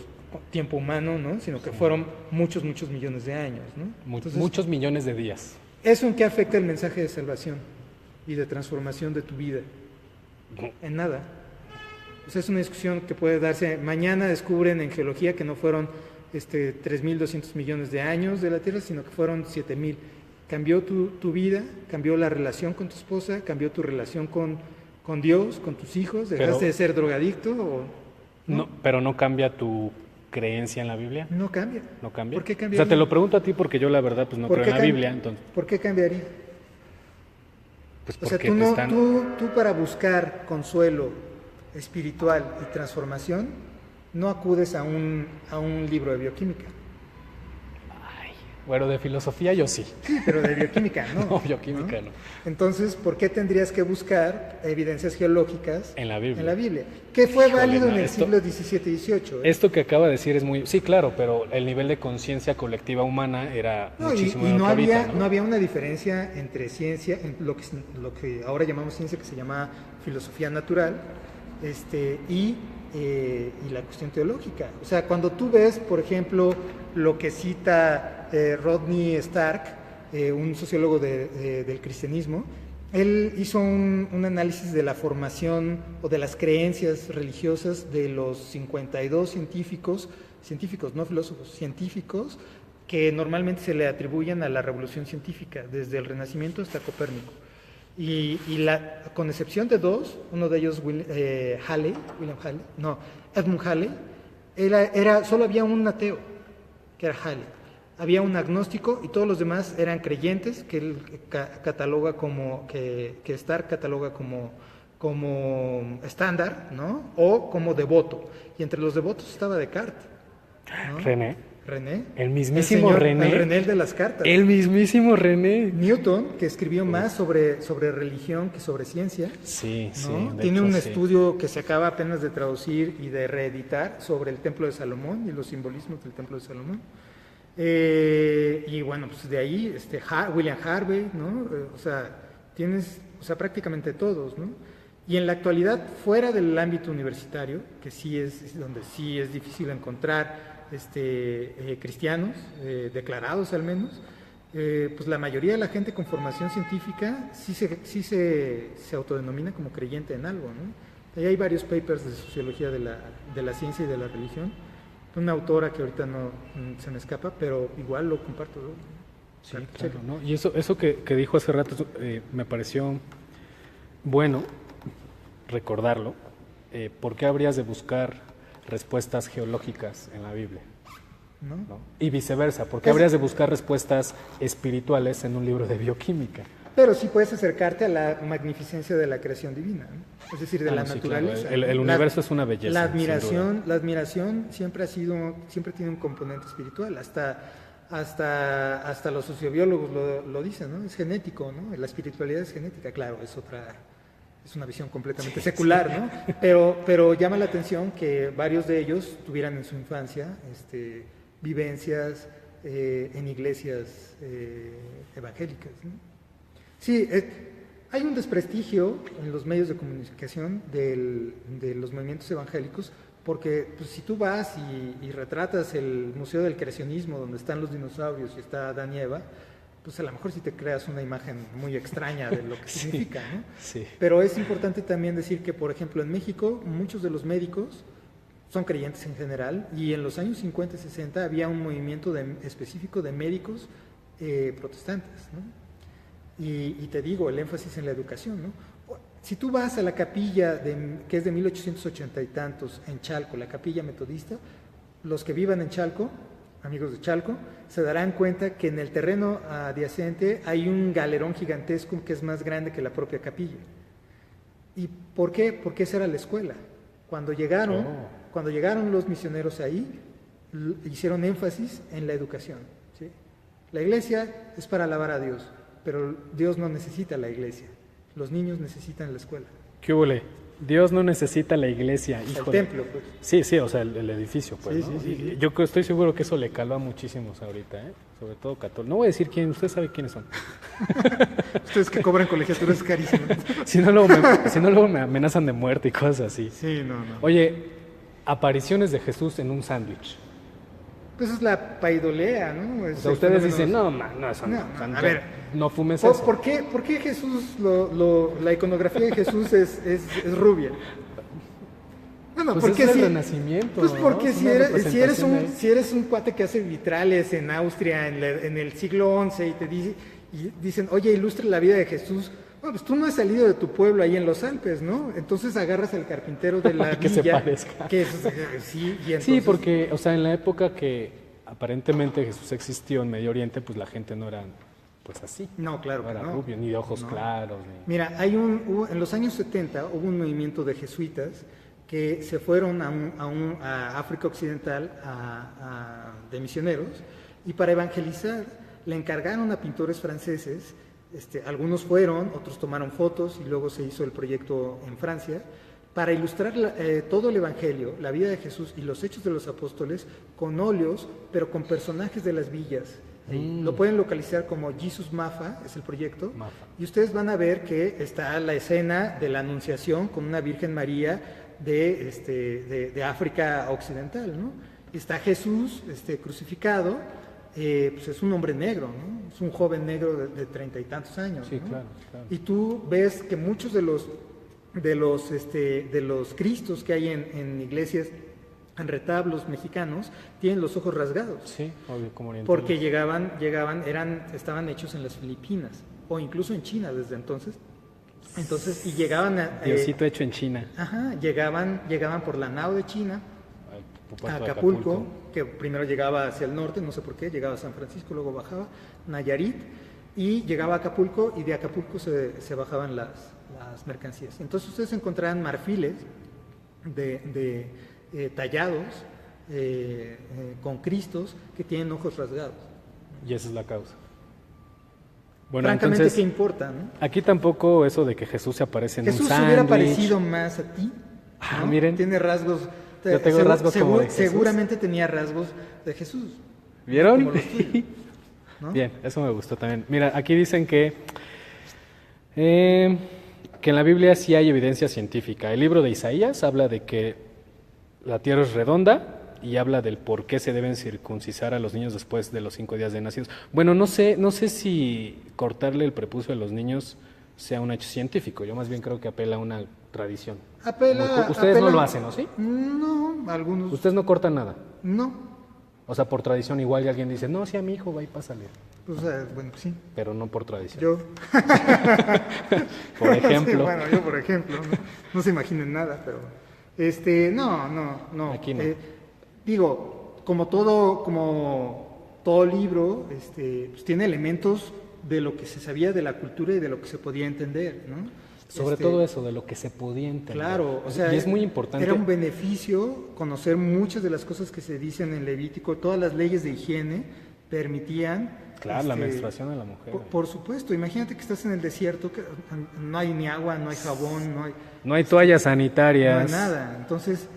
tiempo humano, ¿no? Sino que fueron muchos millones de años, ¿no? Entonces, Muchos millones de días. ¿eso en qué afecta el mensaje de salvación y de transformación de tu vida? En nada. O sea, es una discusión que puede darse. Mañana descubren en geología que no fueron 3.200 millones de años de la Tierra, sino que fueron 7.000. Cambió tu vida, cambió la relación con tu esposa, cambió tu relación con Dios, con tus hijos, dejaste de ser drogadicto o... No, pero no cambia tu creencia en la Biblia. No cambia. ¿No cambia? ¿Por qué O cambiaría? sea, te lo pregunto a ti porque yo la verdad pues no ¿Por creo qué en la cam- Biblia, entonces ¿Por qué cambiaría? pues O sea, porque te están... tú para buscar consuelo espiritual y transformación, no acudes a un libro de bioquímica. Bueno, de filosofía yo sí. Sí, pero de bioquímica no. No, bioquímica no. Entonces, ¿por qué tendrías que buscar evidencias geológicas En la Biblia. ¿Qué fue Híjole, válido no, en el esto- siglo XVII y XVIII? Esto que acaba de decir es muy... Sí, claro, pero el nivel de conciencia colectiva humana era No, y muchísimo no menor que había, ahorita, no había una diferencia entre ciencia, en lo que ahora llamamos ciencia, que se llama filosofía natural, y la cuestión teológica. O sea, cuando tú ves, por ejemplo, lo que cita Rodney Stark un sociólogo del cristianismo. Él hizo un análisis de la formación o de las creencias religiosas de los 52 científicos, no filósofos, científicos, que normalmente se le atribuyen a la revolución científica, desde el Renacimiento hasta Copérnico. Con excepción de dos, uno de ellos Edmund Halley, solo había un ateo, que era Halley. Había un agnóstico y todos los demás eran creyentes, que él cataloga que Stark cataloga como estándar, ¿no? O como devoto. Y entre los devotos estaba Descartes, ¿no? René. El mismísimo René. El René de las cartas. El mismísimo René. Newton, que escribió más sobre religión que sobre ciencia. Sí, ¿no? sí. Tiene un estudio que se acaba apenas de traducir y de reeditar sobre el Templo de Salomón y los simbolismos del Templo de Salomón. Y bueno, pues de ahí William Harvey, ¿no? Tienes prácticamente todos, ¿no? Y en la actualidad, fuera del ámbito universitario, que sí es donde sí es difícil encontrar cristianos, declarados al menos, pues la mayoría de la gente con formación científica sí se autodenomina como creyente en algo, ¿no? Ahí hay varios papers de sociología de la ciencia y de la religión. Una autora que ahorita no se me escapa, pero igual lo comparto, ¿no? Sí, claro, ¿no? Y eso que dijo hace rato me pareció bueno recordarlo. ¿Por qué habrías de buscar respuestas geológicas en la Biblia? ¿No? Y viceversa, ¿por qué habrías de buscar respuestas espirituales en un libro de bioquímica? Pero sí puedes acercarte a la magnificencia de la creación divina, ¿no? Es decir, de la naturaleza. Claro. El universo es una belleza. La admiración siempre tiene un componente espiritual, hasta los sociobiólogos lo dicen, ¿no? Es genético, ¿no? La espiritualidad es genética, claro, es una visión completamente secular, ¿no? Pero llama la atención que varios de ellos tuvieran en su infancia vivencias en iglesias evangélicas, ¿no? Sí, hay un desprestigio en los medios de comunicación de los movimientos evangélicos, porque pues, si tú vas y retratas el Museo del Creacionismo, donde están los dinosaurios y está Adán y Eva, pues a lo mejor sí te creas una imagen muy extraña de lo que significa, ¿no? Sí. Pero es importante también decir que, por ejemplo, en México muchos de los médicos son creyentes en general, y en los años 50 y 60 había un movimiento específico de médicos protestantes, ¿no? Y te digo, el énfasis en la educación, ¿no? Si tú vas a la capilla que es de 1880 y tantos en Chalco, la capilla metodista, los que vivan en Chalco, amigos de Chalco, se darán cuenta que en el terreno adyacente hay un galerón gigantesco que es más grande que la propia capilla. ¿Y por qué? Porque esa era la escuela. Cuando llegaron los misioneros ahí, hicieron énfasis en la educación, ¿sí? La iglesia es para alabar a Dios, pero Dios no necesita la iglesia. Los niños necesitan la escuela. ¿Qué huele? Dios no necesita la iglesia, hijo. El templo, pues. Sí, o sea, el edificio, pues, sí, ¿no? sí. Yo estoy seguro que eso le caló a muchísimos ahorita, ¿eh? Sobre todo católicos. No voy a decir quién, usted sabe quiénes son. Ustedes que cobran colegiaturas carísimas. Si no, luego me amenazan de muerte y cosas así. Sí, no. Oye, apariciones de Jesús en un sándwich. Pues es la paidolea, ¿no? O sea, ustedes dicen, no, eso no. A ver, no fumes eso. ¿Por qué Jesús, la iconografía de Jesús es rubia? Bueno, pues porque es el Renacimiento. Pues porque ¿no? si eres un cuate que hace vitrales en Austria en el siglo XI y dicen, oye, ilustre la vida de Jesús. Bueno, pues tú no has salido de tu pueblo ahí en los Alpes, ¿no? Entonces agarras al carpintero de la que villa. Se parezca. Sí, y entonces... Sí, porque, o sea, en la época que aparentemente Jesús existió en Medio Oriente, pues la gente no era, pues así. No, claro no que era no. rubio, ni de ojos claros. Mira, en los años 70 hubo un movimiento de jesuitas que se fueron a África Occidental de misioneros, y para evangelizar le encargaron a pintores franceses. Algunos fueron, otros tomaron fotos y luego se hizo el proyecto en Francia para ilustrar todo el Evangelio, la vida de Jesús y los hechos de los apóstoles con óleos, pero con personajes de las villas. Lo pueden localizar como Jesus Mafa, es el proyecto, y ustedes van a ver que está la escena de la Anunciación con una Virgen María de África Occidental, ¿no? Está Jesús crucificado, pues es un hombre negro, ¿no? Es un joven negro de 30 y tantos años. Sí, ¿no? claro, claro. Y tú ves que muchos de los cristos que hay en iglesias, en retablos mexicanos, tienen los ojos rasgados. Sí, obvio, como orientales. Porque estaban hechos en las Filipinas o incluso en China desde entonces. Y llegaban Diosito hecho en China. llegaban por la nao de China Al puerto a de Acapulco, que primero llegaba hacia el norte, no sé por qué, llegaba a San Francisco, luego bajaba Nayarit y llegaba a Acapulco, y de Acapulco se bajaban las mercancías. Entonces ustedes encontrarán marfiles tallados con cristos que tienen ojos rasgados. Y esa es la causa. Bueno, Francamente, entonces, ¿qué importa? ¿No? aquí tampoco eso de que Jesús se aparece en un Jesús sándwich. hubiera parecido más a ti. Ah, ¿no? miren. Tiene rasgos. Yo tengo rasgos como de Jesús. Seguramente tenía rasgos de Jesús. ¿Vieron? Como los tuyos, ¿no? Bien, eso me gustó también. Mira, aquí dicen que en la Biblia sí hay evidencia científica. El libro de Isaías habla de que la tierra es redonda y habla del por qué se deben circuncisar a los niños después de los 5 días de nacidos. Bueno, no sé si cortarle el prepucio a los niños sea un hecho científico. Yo más bien creo que apela a una tradición. Ustedes no lo hacen, ¿no? ¿Sí? No, algunos. Ustedes no cortan nada. No. O sea, por tradición igual y alguien dice, no, sí a mi hijo va y pásale. Pues, bueno, sí. Pero no por tradición. Yo. Por ejemplo. Sí, bueno, yo por ejemplo. No se imaginen nada, pero. No. Aquí no. Digo, como todo libro, pues tiene elementos de lo que se sabía de la cultura y de lo que se podía entender, ¿no? Sobre todo eso, de lo que se podía entender. Claro, o sea, y es muy importante. Era un beneficio conocer muchas de las cosas que se dicen en Levítico. Todas las leyes de higiene permitían. Claro, la menstruación de la mujer. Por supuesto, imagínate que estás en el desierto, que no hay ni agua, no hay jabón, no hay toallas sanitarias. No hay nada. Entonces,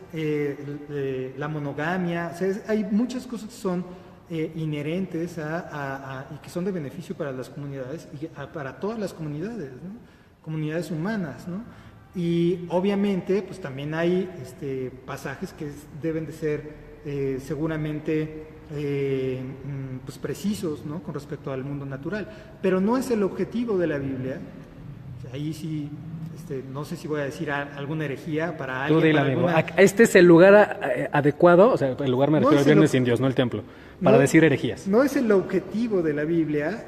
la monogamia, o sea, hay muchas cosas que son inherentes y que son de beneficio para las comunidades y para todas las comunidades, ¿no? Comunidades humanas, ¿no? Y obviamente, pues también hay pasajes que deben de ser seguramente pues precisos, ¿no? Con respecto al mundo natural, pero no es el objetivo de la Biblia. O sea, ahí sí, no sé si voy a decir alguna herejía para alguien. Tú dile, para amigo. alguna... Este es el lugar adecuado, o sea, el lugar me refiero al Viernes sin Dios, no el templo, para decir herejías. No es el objetivo de la Biblia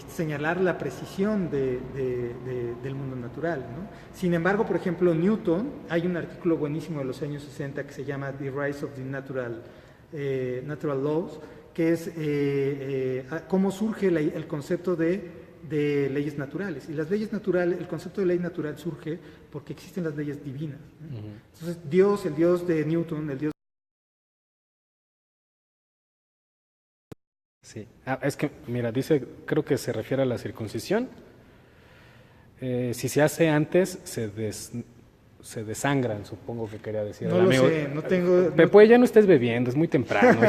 señalar la precisión del mundo natural, ¿no? Sin embargo, por ejemplo, Newton, hay un artículo buenísimo de los años 60 que se llama The Rise of the Natural Laws, que es cómo surge el concepto de leyes naturales. Y las leyes naturales, el concepto de ley natural surge porque existen las leyes divinas, ¿no? Entonces, Dios, el Dios de Newton, el Dios... Sí, es que, mira, dice, creo que se refiere a la circuncisión. Si se hace antes, se desangran, supongo que quería decir. No lo sé, no tengo... Pepe, ya no estés bebiendo, es muy temprano.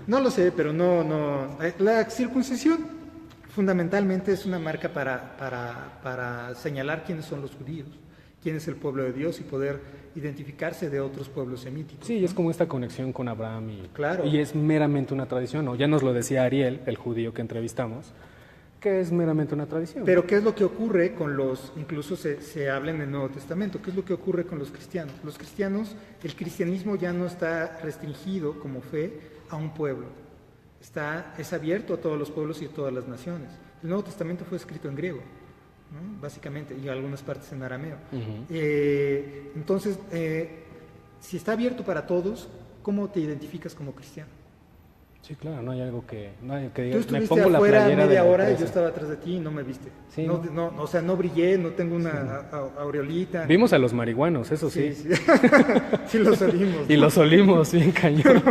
No lo sé, pero no. La circuncisión fundamentalmente es una marca para señalar quiénes son los judíos, quién es el pueblo de Dios y poder identificarse de otros pueblos semíticos. Sí, ¿no? Es como esta conexión con Abraham claro. Y es meramente una tradición, ¿no? Ya nos lo decía Ariel, el judío que entrevistamos, que es meramente una tradición. Pero ¿qué es lo que ocurre con incluso se habla en el Nuevo Testamento, qué es lo que ocurre con los cristianos? Los cristianos, el cristianismo ya no está restringido como fe a un pueblo, es abierto a todos los pueblos y a todas las naciones. El Nuevo Testamento fue escrito en griego, ¿no? Básicamente, y algunas partes en arameo. Entonces, si está abierto para todos, ¿cómo te identificas como cristiano? Sí, claro, no hay algo que diga, Tú estuviste me pongo afuera la playera media de la hora y empresa. yo estaba atrás de ti y no me viste. Sí, o sea, no brillé, no tengo una aureolita. Vimos a los marihuanos, eso sí. Sí los olimos. Y los olimos bien cañón.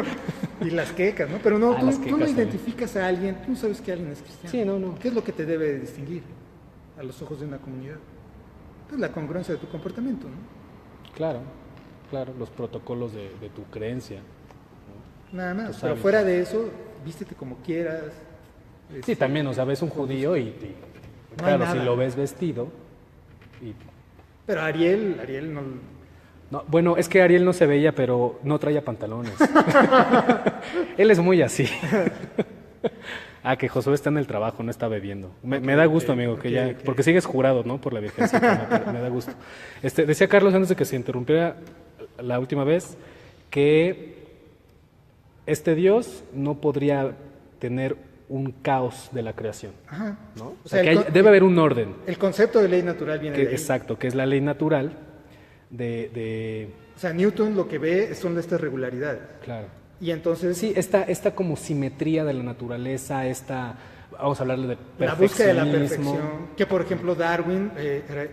Y las quecas, ¿no? Pero no, tú no también. identificas a alguien, tú no sabes que alguien es cristiano. Sí, no. ¿Qué es lo que te debe distinguir a los ojos de una comunidad? Pues la congruencia de tu comportamiento, ¿no? Claro, los protocolos de tu creencia. Nada más, Tú pero sabes. fuera de eso, vístete como quieras. Sí, también, o sea, ves un judío y No hay claro, si nada. lo ves vestido. Pero Ariel no... No, bueno, es que Ariel no se veía, pero no traía pantalones. Él es muy así. Ah, que Josué está en el trabajo, no está bebiendo. Me da gusto, amigo, que ya, porque sigues jurado, ¿no? Por la Virgencita, me da gusto. Decía Carlos antes de que se interrumpiera la última vez que este Dios no podría tener un caos de la creación, Ajá. ¿no? O sea, debe haber un orden. El concepto de ley natural viene de ahí. Exacto, que es la ley natural de O sea, Newton lo que ve son estas regularidades. claro. Y entonces Sí, esta como simetría de la naturaleza, vamos a hablarle de la búsqueda de la perfeccionismo. perfección, que por ejemplo Darwin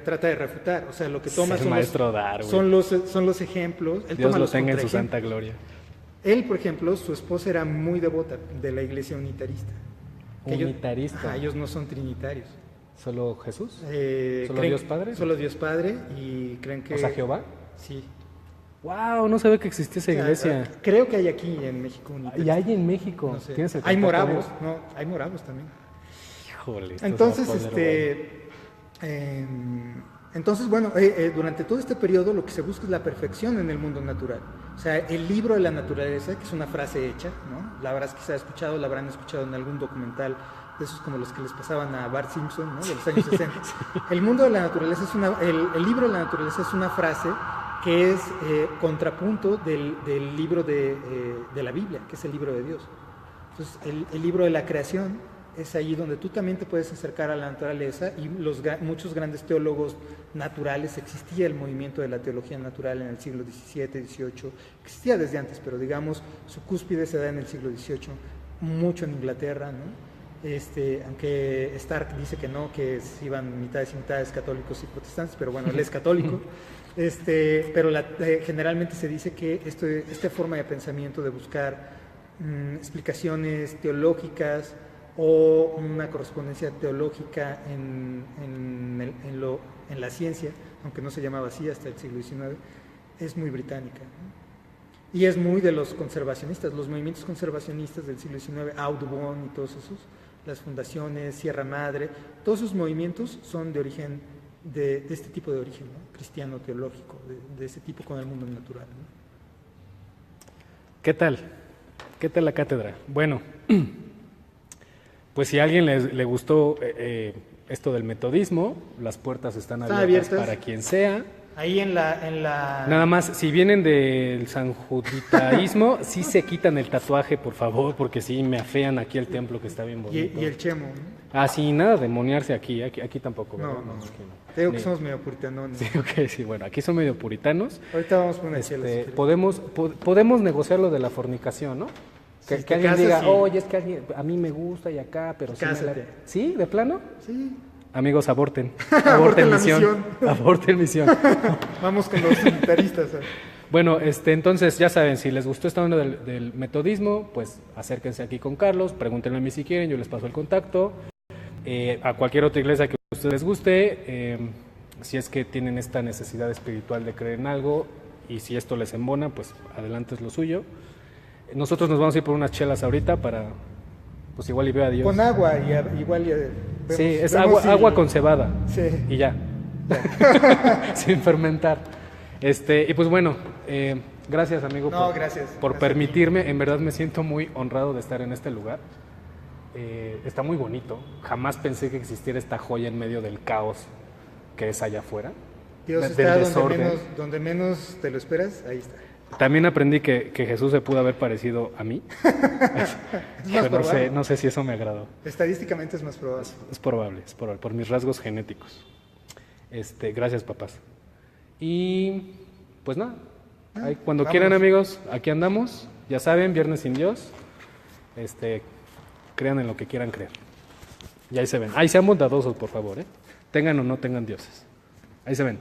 trata de refutar. O sea, lo que toma Sí, el son, maestro Darwin. son los ejemplos. Él Dios toma lo los tenga en su contraejemplos. santa gloria. Él, por ejemplo, su esposa era muy devota de la iglesia unitarista. Que Unitarista. Ellos no son trinitarios. ¿Solo Jesús? ¿Solo Creen- Dios Padre? Solo Dios Padre y creen que... O sea, Jehová. Sí. ¡Wow! No sabía que existía esa iglesia. Creo que hay aquí en México unitarista. Y hay en México. No sé. ¿Tienes el Hay contacto? moravos, no, hay moravos también. Híjole. esto Entonces, se va a poner bueno. entonces, bueno, durante todo este periodo lo que se busca es la perfección en el mundo natural. O sea, el libro de la naturaleza, que es una frase hecha, ¿no? La habrás quizá escuchado, la habrán escuchado en algún documental de esos como los que les pasaban a Bart Simpson, ¿no? De los años 60. El mundo de la naturaleza el libro de la naturaleza es una frase que es contrapunto del libro de la Biblia, que es el libro de Dios. Entonces, el libro de la creación es ahí donde tú también te puedes acercar a la naturaleza y muchos grandes teólogos naturales, existía el movimiento de la teología natural en el siglo XVII, XVIII, existía desde antes, pero digamos su cúspide se da en el siglo XVIII, mucho en Inglaterra, ¿no? Aunque Stark dice que no, que iban mitades y mitades católicos y protestantes, pero bueno, él es católico. Pero generalmente se dice que esta forma de pensamiento de buscar explicaciones teológicas o una correspondencia teológica en la ciencia, aunque no se llamaba así hasta el siglo XIX, es muy británica, ¿no? Y es muy de los conservacionistas, los movimientos conservacionistes del siglo XIX, Audubon y todos esos, las fundaciones, Sierra Madre, todos esos movimientos son de origen, de este tipo de origen, ¿no? Cristiano, teológico, de ese tipo con el mundo natural, ¿no? ¿Qué tal? ¿Qué tal la cátedra? Bueno, pues si a alguien le gustó esto del metodismo, las puertas están abiertas para quien sea. Ahí en la... Nada más, si vienen del sanjuditaísmo, sí se quitan el tatuaje, por favor, porque sí me afean aquí el templo que está bien bonito. Y el chemo, ¿no? Ah, sí, nada de monearse aquí tampoco. No, ¿verdad? no. Aquí no. Te digo que somos medio puritanones. Sí, ok, sí, bueno, aquí son medio puritanos. Ahorita vamos por una chela. Si quieres. Podemos negociar lo de la fornicación, ¿no? Si Que te alguien casas, diga, sí. oye, es que a mí me gusta y acá, pero sí me Cásate. ¿Sí? ¿De plano? Sí, Amigos, aborten. Aborten la misión. misión. Aborten misión. vamos con los unitaristas. Bueno, entonces ya saben, si les gustó esta onda del metodismo, pues acérquense aquí con Carlos, pregúntenle a mí si quieren, yo les paso el contacto. A cualquier otra iglesia que a ustedes les guste, si es que tienen esta necesidad espiritual de creer en algo y si esto les embona, pues adelante es lo suyo. Nosotros nos vamos a ir por unas chelas ahorita para, pues igual y veo a Dios. Con agua, igual. Sí, es agua con cebada. Sí. Y ya. Sin fermentar. Y pues bueno, gracias amigo No, gracias. por Gracias a permitirme. En verdad me siento muy honrado de estar en este lugar. Está muy bonito. Jamás pensé que existiera esta joya en medio del caos que es allá afuera. Dios del está desorden. donde menos te lo esperas, ahí está. También aprendí que Jesús se pudo haber parecido a mí. más Pero probable. no sé si eso me agradó. Estadísticamente es más probable. Es probable, por mis rasgos genéticos. Gracias, papás. Y pues nada, ahí, cuando vámonos. quieran, amigos, aquí andamos. Ya saben, Viernes sin Dios. Crean en lo que quieran creer. Y ahí se ven. Ahí sean bondadosos, por favor, ¿eh? Tengan o no tengan dioses. Ahí se ven.